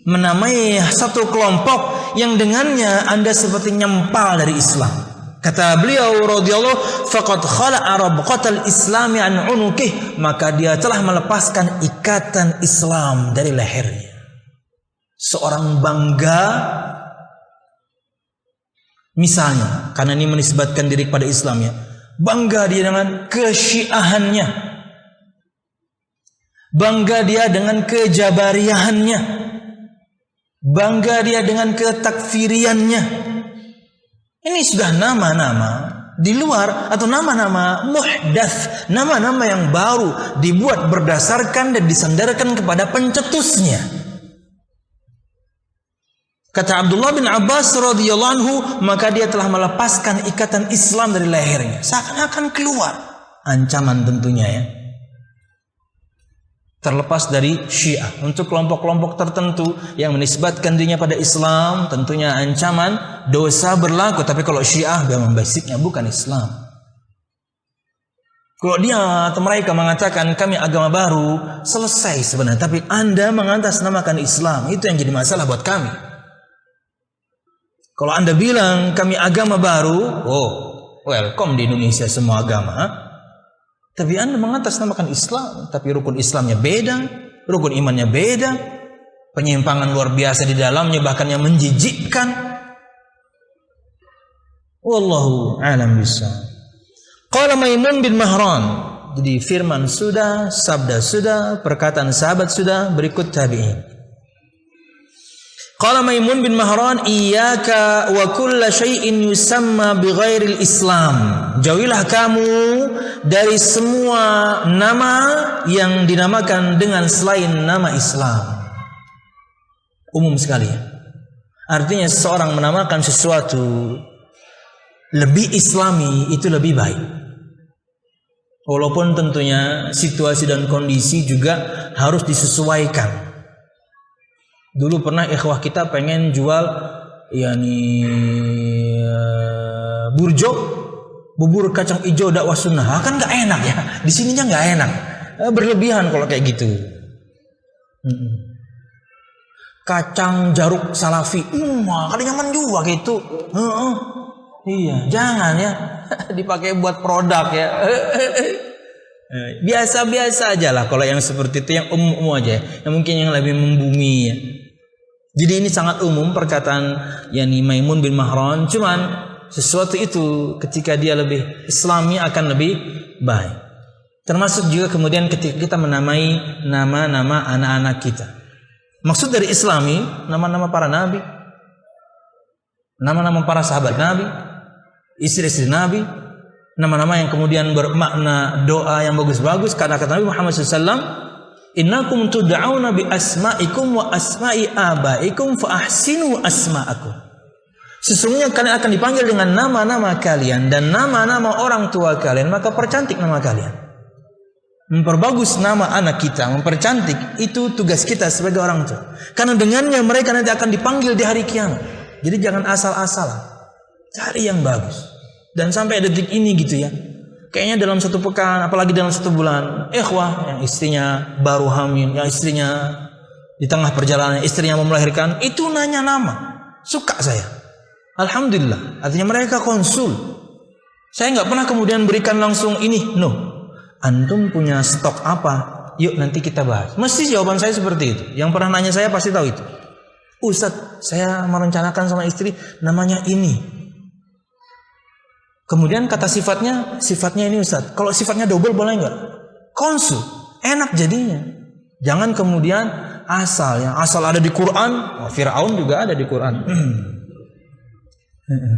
menamai satu kelompok yang dengannya Anda seperti nyempal dari Islam. Kata beliau radhiyallahu, faqad khala'a rabqatal islami an unuqih, maka dia telah melepaskan ikatan Islam dari lehernya. Seorang bangga misalnya, karena ini menisbatkan diri kepada Islam ya, bangga dia dengan kesyiahannya, bangga dia dengan kejabariyahannya, bangga dia dengan ketakfiriannya. Ini sudah nama-nama di luar atau nama-nama muhdats, nama-nama yang baru dibuat berdasarkan dan disandarkan kepada pencetusnya. Kata Abdullah bin Abbas radhiyallahu anhu, maka dia telah melepaskan ikatan Islam dari lehernya. Seakan-akan keluar. Ancaman tentunya ya. Terlepas dari Syiah. Untuk kelompok-kelompok tertentu yang menisbatkan dirinya pada Islam, tentunya ancaman dosa berlaku. Tapi kalau Syiah memang basicnya bukan Islam. Kalau dia atau mereka mengatakan kami agama baru, selesai sebenarnya. Tapi Anda mengatasnamakan Islam, itu yang jadi masalah buat kami. Kalau Anda bilang kami agama baru, oh, welcome di Indonesia semua agama. Tapi Anda mengatasnamakan Islam, tapi rukun Islamnya beda, rukun imannya beda, penyimpangan luar biasa di dalamnya, bahkan yang menjijikkan. Wallahu a'lam bishawab. Qala Maimun bin Mahran. Jadi firman sudah, sabda sudah, perkataan sahabat sudah, berikut tabi'in. Qala Maimun bin Mahran, iyyaka wa kulla syai'in yusamma bighairil Islam. Jauhilah kamu dari semua nama yang dinamakan dengan selain nama Islam. Umum sekali. Artinya seseorang menamakan sesuatu lebih Islami itu lebih baik. Walaupun tentunya situasi dan kondisi juga harus disesuaikan. Dulu pernah ikhwah kita pengen jual burjo, bubur kacang hijau dakwah sunnah. Kan nggak enak ya, di sininya nggak enak, berlebihan kalau kayak gitu. Kacang jaruk salafi, kan nyaman juga gitu. Iya, jangan ya dipakai buat produk ya. Biasa-biasa aja lah kalau yang seperti itu, yang umum aja, yang mungkin yang lebih membumi ya. Jadi ini sangat umum perkataan Maimun bin Mahran. Cuman sesuatu itu ketika dia lebih Islami akan lebih baik. Termasuk juga kemudian ketika kita menamai nama-nama anak-anak kita. Maksud dari Islami, nama-nama para nabi, nama-nama para sahabat nabi, istri-istri nabi, nama-nama yang kemudian bermakna doa yang bagus-bagus. Karena kata Nabi Muhammad SAW, innakum tud'auna bi asma'ikum wa asma'i abaikum fa ahsinu asma'akum. Sesungguhnya kalian akan dipanggil dengan nama-nama kalian dan nama-nama orang tua kalian, maka percantik nama kalian. Memperbagus nama anak kita, mempercantik, itu tugas kita sebagai orang tua. Karena dengannya mereka nanti akan dipanggil di hari kiamat. Jadi jangan asal-asalan, cari yang bagus. Dan sampai detik ini gitu ya, kayaknya dalam satu pekan, apalagi dalam satu bulan, ikhwah yang istrinya baru hamil, yang istrinya di tengah perjalanan, istrinya mau melahirkan, itu nanya nama. Suka saya. Alhamdulillah. Artinya mereka konsul. Saya nggak pernah kemudian berikan langsung ini. No. Antum punya stok apa? Yuk nanti kita bahas. Mesti jawaban saya seperti itu. Yang pernah nanya saya pasti tahu itu. Ustadz, saya merencanakan sama istri namanya ini. Kemudian kata sifatnya ini Ustaz. Kalau sifatnya double boleh nggak? Konsul, enak jadinya. Jangan kemudian asal ada di Quran. Fir'aun juga ada di Quran.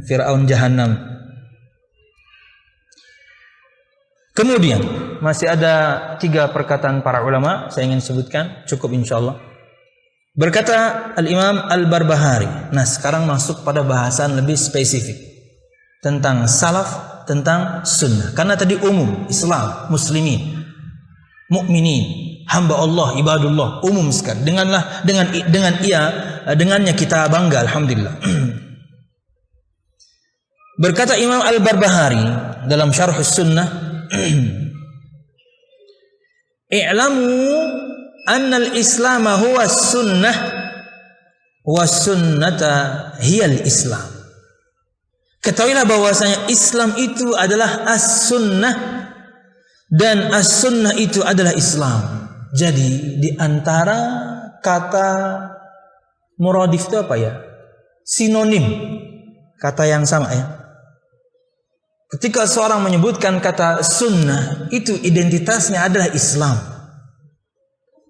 Fir'aun Jahannam. Kemudian masih ada 3 perkataan para ulama saya ingin sebutkan, cukup insyaallah. Berkata Al-Imam Al-Barbahari. Nah, sekarang masuk pada bahasan lebih spesifik tentang salaf, tentang sunnah. Karena tadi umum, Islam, muslimin, mukminin, hamba Allah, ibadullah, umum sekali. Dengannya kita bangga, alhamdulillah. Berkata Imam Al-Barbahari dalam Syarh Sunnah, i'lamu anna al-Islam huwa sunnah wa sunnata hiya al-Islam. Ketahuilah bahwasanya Islam itu adalah as-sunnah dan as-sunnah itu adalah Islam. Jadi di antara kata muradif itu apa ya? Sinonim. Kata yang sama ya. Ketika seorang menyebutkan kata sunnah, itu identitasnya adalah Islam.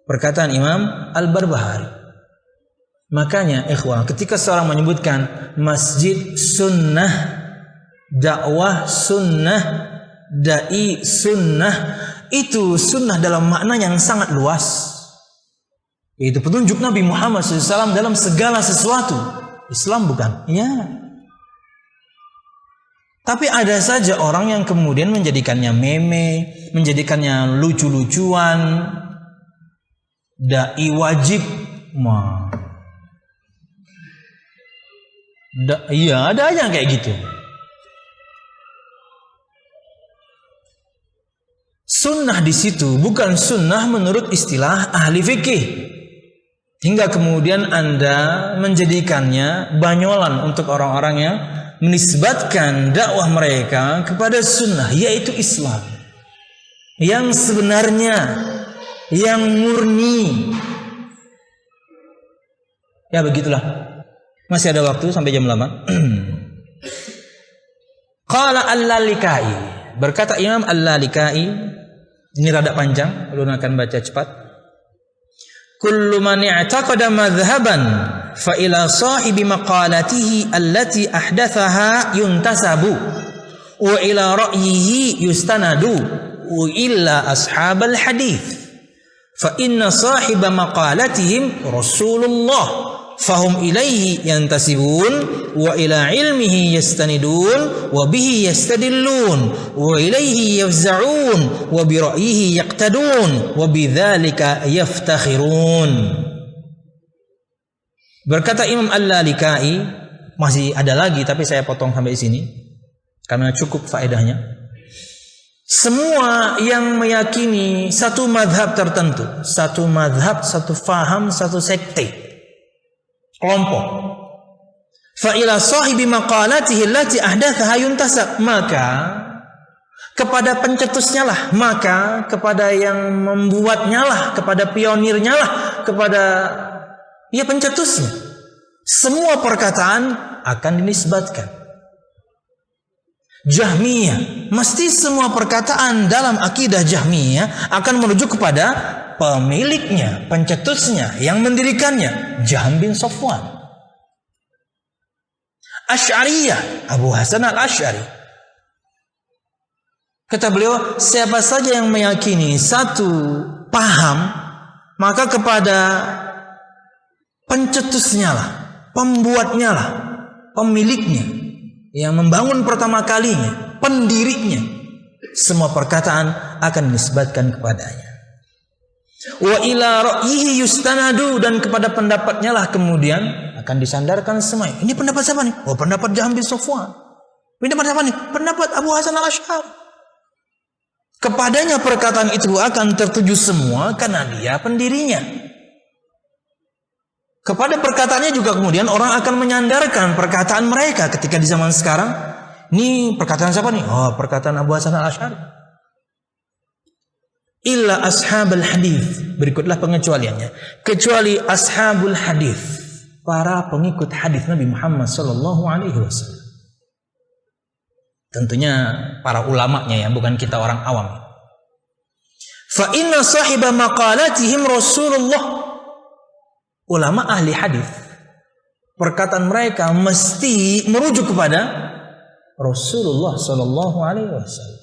Perkataan Imam Al-Barbahari. Makanya ikhwah, ketika seorang menyebutkan masjid sunnah, dakwah sunnah, dai sunnah, itu sunnah dalam makna yang sangat luas. Yaitu petunjuk Nabi Muhammad SAW dalam segala sesuatu. Islam bukan? Ya. Tapi ada saja orang yang kemudian menjadikannya meme, menjadikannya lucu-lucuan, dai wajib. Iya, ada aja kayak gitu. Sunnah di situ bukan sunnah menurut istilah ahli fikih. Hingga kemudian Anda menjadikannya banyolan untuk orang-orang yang menisbatkan dakwah mereka kepada sunnah, yaitu Islam yang sebenarnya, yang murni. Ya begitulah. Masih ada waktu sampai jam 8. Qala Al-Lalikai, berkata Imam Al-Lalikai, ini rada panjang, ulun akan baca cepat. Kullu man i'taqada madhhaban fa ila sahibi maqalatihi allati ahdathaha yuntasabu wa ila ra'yihi yustanadu wa illa ashabal hadith fa inna sahiba maqalatihim Rasulullah fahum ilaihi yantasibun wa ila ilmihi yastanidun wa bihi yastadillun wa ilaihi yafza'un wa bi ra'yihi yaqtadun wa bidzalika yaftakhirun. Berkata Imam Al-Lalikai, masih ada lagi tapi saya potong sampai sini karena cukup faedahnya. Semua yang meyakini satu madhab tertentu, satu madhab, satu faham, satu sekte, kelompok, fa ila sahibi maqalatihi allati ahdathaha yuntasab, maka kepada pencetusnya lah, maka kepada yang membuatnya lah, kepada pionirnya lah, kepada pencetusnya, semua perkataan akan dinisbatkan. Jahmiyah, mesti semua perkataan dalam akidah Jahmiyah akan merujuk kepada pemiliknya, pencetusnya, yang mendirikannya, Jahm bin Safwan. Asy'ariyah, Abu Hasan al-Asy'ari, kata beliau, siapa saja yang meyakini satu paham, maka kepada pencetusnya lah, pembuatnya lah, pemiliknya, yang membangun pertama kalinya, pendirinya, semua perkataan akan dinisbatkan kepadanya. Wa ila ra'yihi yustanadu, dan kepada pendapatnya lah kemudian akan disandarkan semua. Ini pendapat siapa nih? Oh, pendapat Jahm bin Safwan. Pendapat siapa nih? Pendapat Abu Hasan al-Asy'ari. Kepadanya perkataan itu akan tertuju semua karena dia pendirinya. Kepada perkataannya juga kemudian orang akan menyandarkan perkataan mereka ketika di zaman sekarang. Ini perkataan siapa nih? Oh, perkataan Abu Hasan al-Asy'ari. Illa ashabul hadis. Berikutlah pengecualiannya. Kecuali ashabul hadis, para pengikut hadis Nabi Muhammad sallallahu alaihi wasallam. Tentunya para ulamanya ya, bukan kita orang awam. Fa inna sahiba maqalatihim Rasulullah. Ulama ahli hadis, perkataan mereka mesti merujuk kepada Rasulullah sallallahu alaihi wasallam.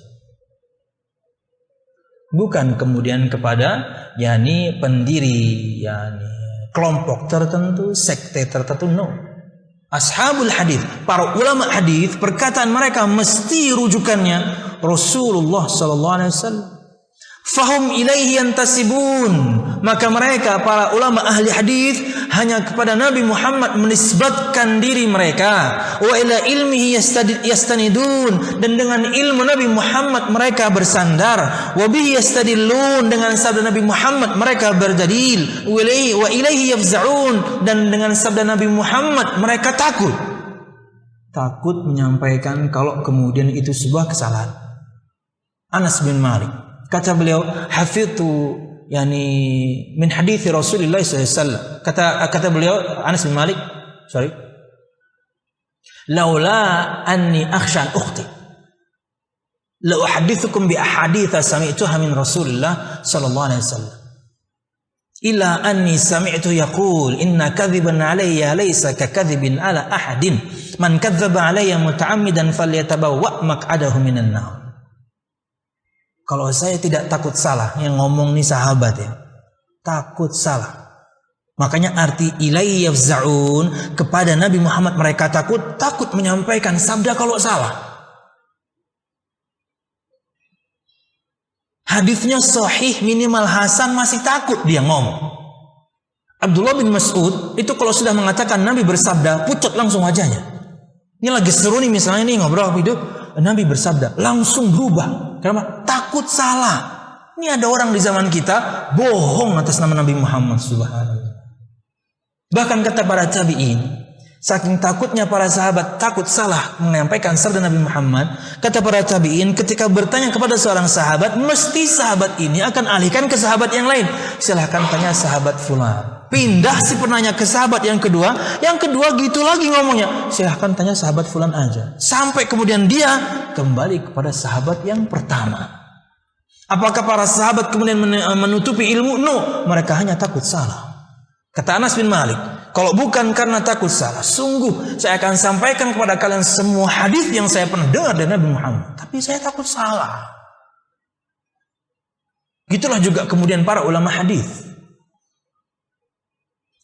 Bukan kemudian kepada pendiri kelompok tertentu, sekte tertentu, no. Ashabul hadis, para ulama hadis, perkataan mereka mesti rujukannya Rasulullah sallallahu alaihi wasallam. Fahum ilaihi yantasibun, maka mereka para ulama ahli hadis hanya kepada Nabi Muhammad menisbatkan diri mereka. Wa ila ilmihi yastanidun, dan dengan ilmu Nabi Muhammad mereka bersandar. Wa bihi yastadillun, dengan sabda Nabi Muhammad mereka berdalil. Wa ilaihi yafza'un, dan dengan sabda Nabi Muhammad mereka takut menyampaikan kalau kemudian itu sebuah kesalahan. Anas bin Malik, kata beliau, hafidtu min hadits Rasulullah SAW. Kata beliau, Anas bin Malik, laula anni akhsha an ukhti la uhaddithukum bi ahaditsa sami'tuha min Rasulullah sallallahu alaihi wasallam illa anni sami'tu yaqul inna kadhiban alayya laysa ka kadhibin ala ahadin man kadzdzaba alayya muta'ammidan falyatabawwa maq'adahu minan nar. Kalau saya tidak takut salah, yang ngomong nih sahabat ya, takut salah. Makanya arti ilaihi yafza'un, kepada Nabi Muhammad mereka takut menyampaikan sabda kalau salah. Hadisnya sahih, minimal hasan, masih takut dia ngomong. Abdullah bin Mas'ud itu kalau sudah mengatakan Nabi bersabda, pucat langsung wajahnya. Ini lagi seru nih misalnya nih ngobrol video, Nabi bersabda, langsung berubah. Kenapa? Takut salah. Ini ada orang di zaman kita bohong atas nama Nabi Muhammad subhanahu. Bahkan kata para tabi'in, saking takutnya para sahabat takut salah menyampaikan sabda Nabi Muhammad, kata para tabi'in ketika bertanya kepada seorang sahabat, mesti sahabat ini akan alihkan ke sahabat yang lain. Silahkan tanya sahabat fulan. Pindah si penanya ke sahabat yang kedua gitu lagi ngomongnya, silahkan tanya sahabat fulan aja. Sampai kemudian dia kembali kepada sahabat yang pertama. Apakah para sahabat kemudian menutupi ilmu? No, mereka hanya takut salah. Kata Anas bin Malik, Kalau bukan karena takut salah, sungguh saya akan sampaikan kepada kalian semua hadis yang saya pernah dengar dari Nabi Muhammad. Tapi saya takut salah. Gitulah juga kemudian para ulama hadis.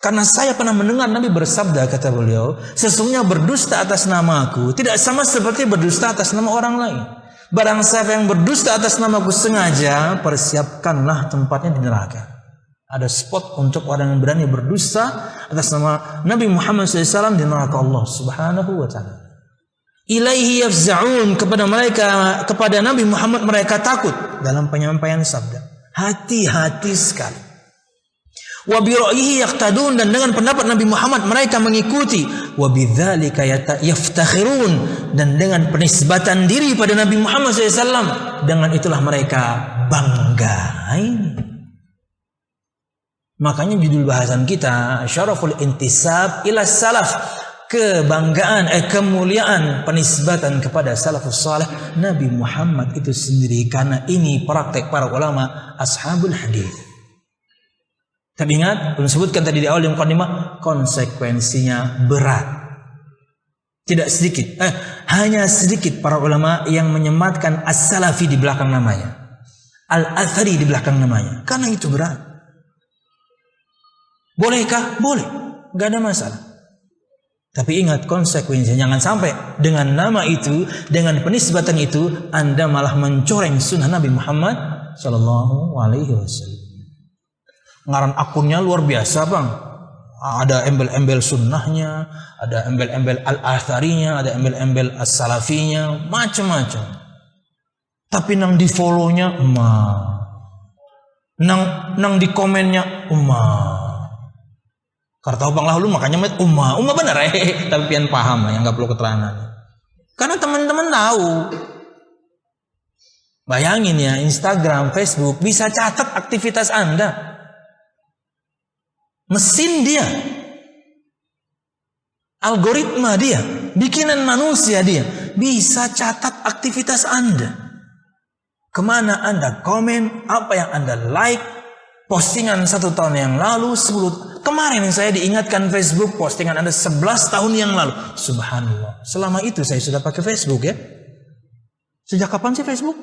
Karena saya pernah mendengar Nabi bersabda, kata beliau, sesungguhnya berdusta atas namaku tidak sama seperti berdusta atas nama orang lain. Barang siapa yang berdusta atas namaku sengaja, persiapkanlah tempatnya di neraka. Ada spot untuk orang yang berani berdusta atas nama Nabi Muhammad SAW di neraka Allah Subhanahu wa ta'ala. Ilaihi yafza'un, kepada Nabi Muhammad mereka takut dalam penyampaian sabda. Hati-hati sekali. Wa bi ra'yihi yaqtadun, dan dengan pendapat Nabi Muhammad mereka mengikuti. Wa bidzalika yaftakhirun, dan dengan penisbatan diri pada Nabi Muhammad SAW, dengan itulah mereka bangga. Makanya judul bahasan kita Syaraful Intisab ila Salaf, kebanggaan kemuliaan penisbatan kepada salafus salih Nabi Muhammad itu sendiri, karena ini praktek para ulama ashabul hadis. Tapi ingat, disebutkan tadi di awal yang mukadimah, konsekuensinya berat. Tidak sedikit, hanya sedikit para ulama yang menyematkan as-salafi di belakang namanya, al-athari di belakang namanya, karena itu berat. Bolehkah? Boleh, gak ada masalah. Tapi ingat konsekuensinya, jangan sampai dengan nama itu, dengan penisbatan itu, Anda malah mencoreng sunnah Nabi Muhammad Sallallahu Alaihi Wasallam. Ngaran akunnya luar biasa bang, ada embel-embel sunnahnya, ada embel-embel al-atharinya, ada embel-embel as-salafinya, macam-macam. Tapi nang di follow-nya nang di komennya Karena bang lah lu makanya umma bener tapi pian paham lah, yang nggak perlu keterangan. Karena teman-teman tahu. Bayangin ya, Instagram, Facebook bisa catat aktivitas Anda. Mesin dia, algoritma dia, bikinan manusia dia bisa catat aktivitas Anda. Kemana Anda komen, apa yang Anda like, postingan 1 tahun yang lalu, 10 kemarin saya diingatkan Facebook postingan Anda 11 tahun yang lalu. Subhanallah. Selama itu saya sudah pakai Facebook ya. Sejak kapan sih Facebook?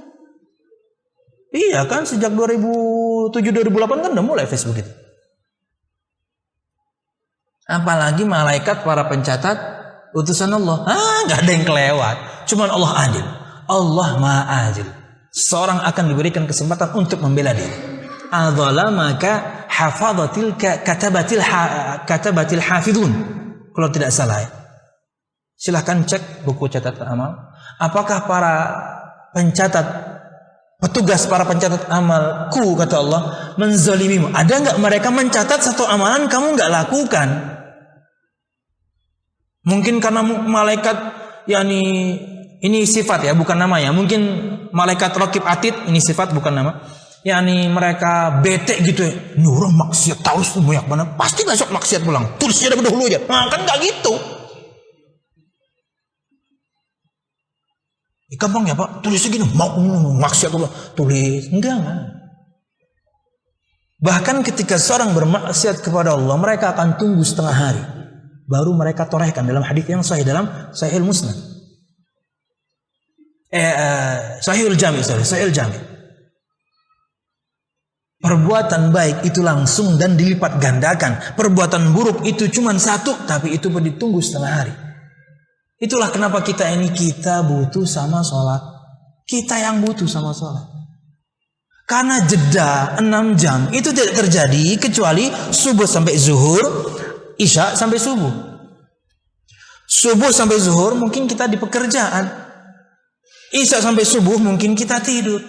Iya kan, sejak 2007-2008 kan udah mulai Facebook itu. Apalagi malaikat para pencatat utusan Allah. Gak ada yang kelewat. Cuman Allah adil. Allah maha adil. Seorang akan diberikan kesempatan untuk membela diri. Adzalamaka hafadhatil katabatil hafidun, kalau tidak salah ya. Silahkan cek buku catatan amal. Apakah para petugas para pencatat amalku, kata Allah, menzalimimu? Ada nggak mereka mencatat satu amalan kamu nggak lakukan? Mungkin karena malaikat, yakni ini sifat ya, bukan nama ya. Mungkin malaikat raqib atid, ini sifat bukan nama. Yani mereka bete gitu ya, nurah maksiat terus banyak mana, pasti besok maksiat pulang, tulisnya udah dahulu aja. Nah, kan nggak gitu. Gampang ya Pak, tulisnya gini, mau maksiat pulang, tulis enggak. Bahkan ketika seorang bermaksiat kepada Allah, mereka akan tunggu setengah hari, baru mereka torehkan dalam hadis yang sahih dalam Sahihul Musnad, Sahihul Jami. Perbuatan baik itu langsung dan dilipat gandakan. Perbuatan buruk itu cuma 1, tapi itu ditunggu setengah hari. Itulah kenapa kita butuh sama sholat. Kita yang butuh sama sholat. Karena jeda 6 jam itu tidak terjadi kecuali subuh sampai zuhur, isya sampai subuh. Subuh sampai zuhur mungkin kita di pekerjaan. Isya sampai subuh mungkin kita tidur.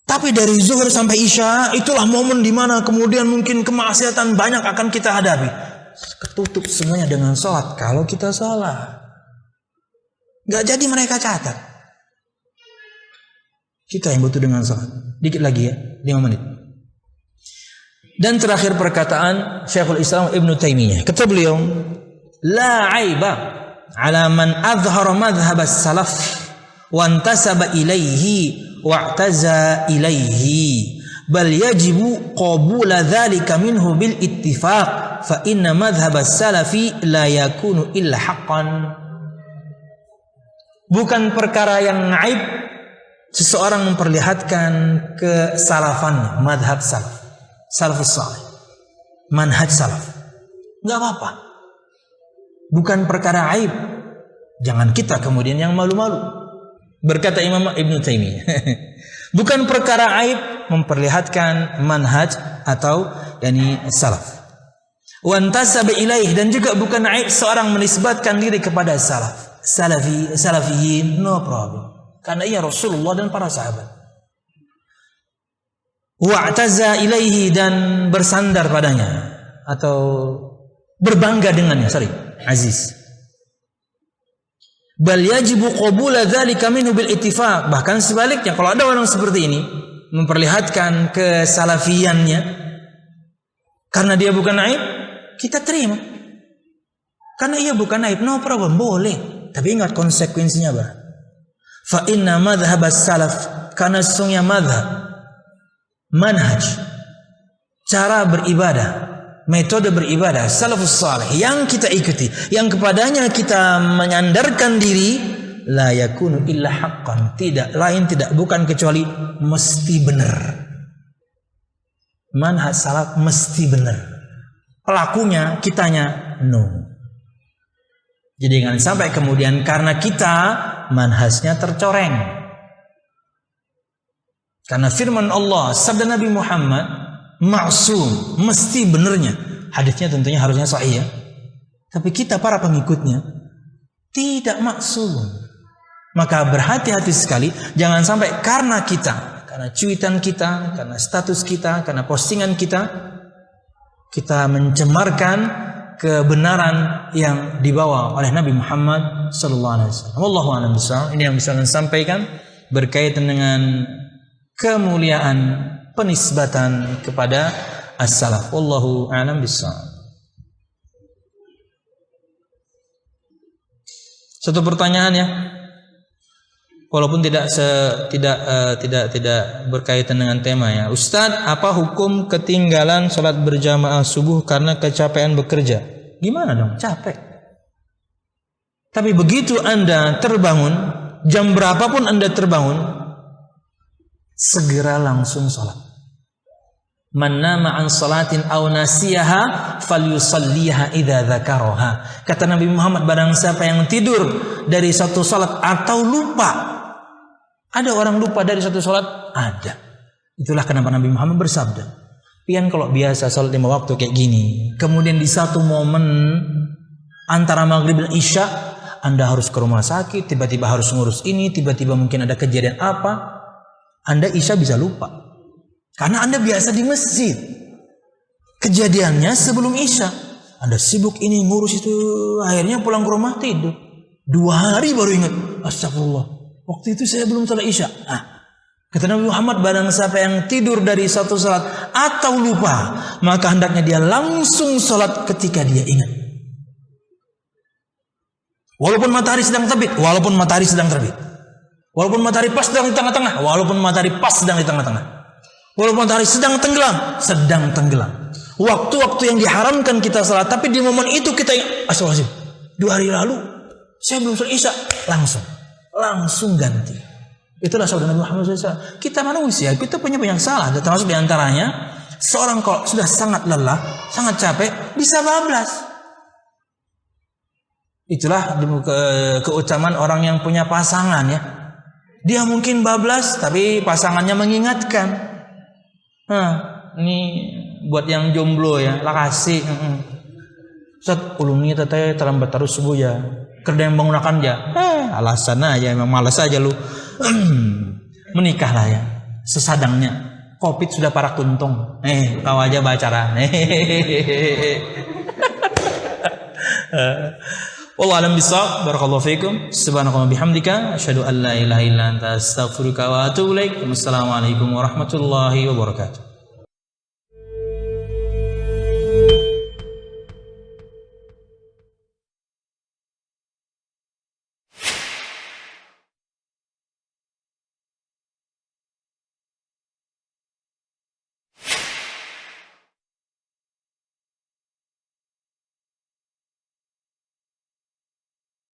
Tapi dari zuhur sampai isya itulah momen di mana kemudian mungkin kemaksiatan banyak akan kita hadapi. Ketutup semuanya dengan sholat. Kalau kita salah, nggak jadi mereka catat. Kita yang butuh dengan sholat. Dikit lagi ya, 5 menit. Dan terakhir perkataan Syekhul Islam Ibnu Taimiyah. Kata beliau, la aiba ala man azhara madhhab as-salaf wa intasaba ilaihi wa'taza ilaihi bal yajibu qabula dzalika minhu bil ittifaq fa inna madhhab as-salafi la yakunu illa haqqan. Bukan perkara yang aib seseorang memperlihatkan kesalafan, madhab salaf, salafus salih, manhaj salaf. Enggak apa-apa. Bukan perkara aib. Jangan kita kemudian yang malu-malu. Berkata Imam Ibn Taimiyah. Bukan perkara aib memperlihatkan manhaj atau yani salaf. Wa antasaba ilaih, dan juga bukan aib seorang menisbatkan diri kepada salaf. Salafiyin, no problem. Karena ia Rasulullah dan para sahabat. Wa'taza ilaihi, dan bersandar padanya atau berbangga dengannya, aziz. Bal yajibu qabula dzalika minhu bil ittifaq. Bahkan sebaliknya, kalau ada orang seperti ini memperlihatkan kesalafiannya karena dia bukan aib, kita terima. Karena ia bukan aib, no problem, boleh. Tapi ingat konsekuensinya apa? Fa inna madhhab as-salaf, karena sesungguhnya madhab, manhaj, cara beribadah, metode beribadah salafus salih yang kita ikuti, yang kepadanya kita menyandarkan diri, la yakunu illa haqqan, tidak lain tidak bukan kecuali mesti benar. Manhaj salaf mesti benar. Pelakunya, kitanya no. Jadi jangan sampai kemudian karena kita manhajnya tercoreng. Karena firman Allah, sabda Nabi Muhammad maksum, mesti benernya. Hadisnya tentunya harusnya sahih ya. Tapi kita para pengikutnya tidak maksum. Maka berhati-hati sekali, jangan sampai karena kita, karena cuitan kita, karena status kita, karena postingan kita mencemarkan kebenaran yang dibawa oleh Nabi Muhammad sallallahu alaihi wasallam. Wallahu a'lam bishawab. Ini yang bisa saya sampaikan berkaitan dengan kemuliaan penisbatan kepada as-salaf. Wallahu a'lam bishawab. Satu pertanyaan ya. Walaupun tidak berkaitan dengan tema ya. Ustadz, apa hukum ketinggalan sholat berjamaah subuh karena kecapean bekerja? Gimana dong? Capek. Tapi begitu Anda terbangun, jam berapapun Anda terbangun, segera langsung sholat. Man nama an salatin aw nasiyaha falyusalliha idza dzakaraha. Kata Nabi Muhammad, barang siapa yang tidur dari satu salat atau lupa. Ada orang lupa dari satu salat? Ada. Itulah kenapa Nabi Muhammad bersabda, pian kalau biasa salat 5 waktu kayak gini, kemudian di satu momen antara maghrib dan isya Anda harus ke rumah sakit, tiba-tiba harus ngurus ini, tiba-tiba mungkin ada kejadian apa, Anda isya bisa lupa. Karena Anda biasa di masjid. Kejadiannya sebelum isya. Anda sibuk ini ngurus itu, akhirnya pulang ke rumah tidur. 2 hari baru ingat, astagfirullah, waktu itu saya belum salat isya. Kata Nabi Muhammad, barang siapa yang tidur dari satu salat atau lupa, maka hendaknya dia langsung salat ketika dia ingat. Walaupun matahari sedang terbit, walaupun matahari sedang terbit. Walaupun matahari pas sedang di tengah-tengah, walaupun matahari pas sedang di tengah-tengah. Walaupun matahari sedang tenggelam, sedang tenggelam. Waktu-waktu yang diharamkan kita salat, tapi di momen itu kita astagfirullahaladzim, 2 hari lalu saya belum salat isya, langsung ganti. Itulah sabda Nabi Muhammad SAW. Kita manusia, kita punya banyak salah. Termasuk diantaranya, seorang kalau sudah sangat lelah, sangat capek, bisa bablas. Itulah keutamaan orang yang punya pasangan ya. Dia mungkin bablas, tapi pasangannya mengingatkan. Ini buat yang jomblo ya, lakasi. Ustaz, ulungi teteh terlambat terus subuh ya. Kerja yang menggunakan ya. Alasan aja, memang malas aja lu. Menikahlah ya, sesadangnya. Covid sudah para kuntung. Tahu aja bacaran. Wallahu a'lam bishawab. Barakallahu fiikum. Subhanakallahumma bihamdika asyhadu an la ilaha illa anta astaghfiruka wa atubu ilaik. Wassalamualaikum warahmatullahi wabarakatuh.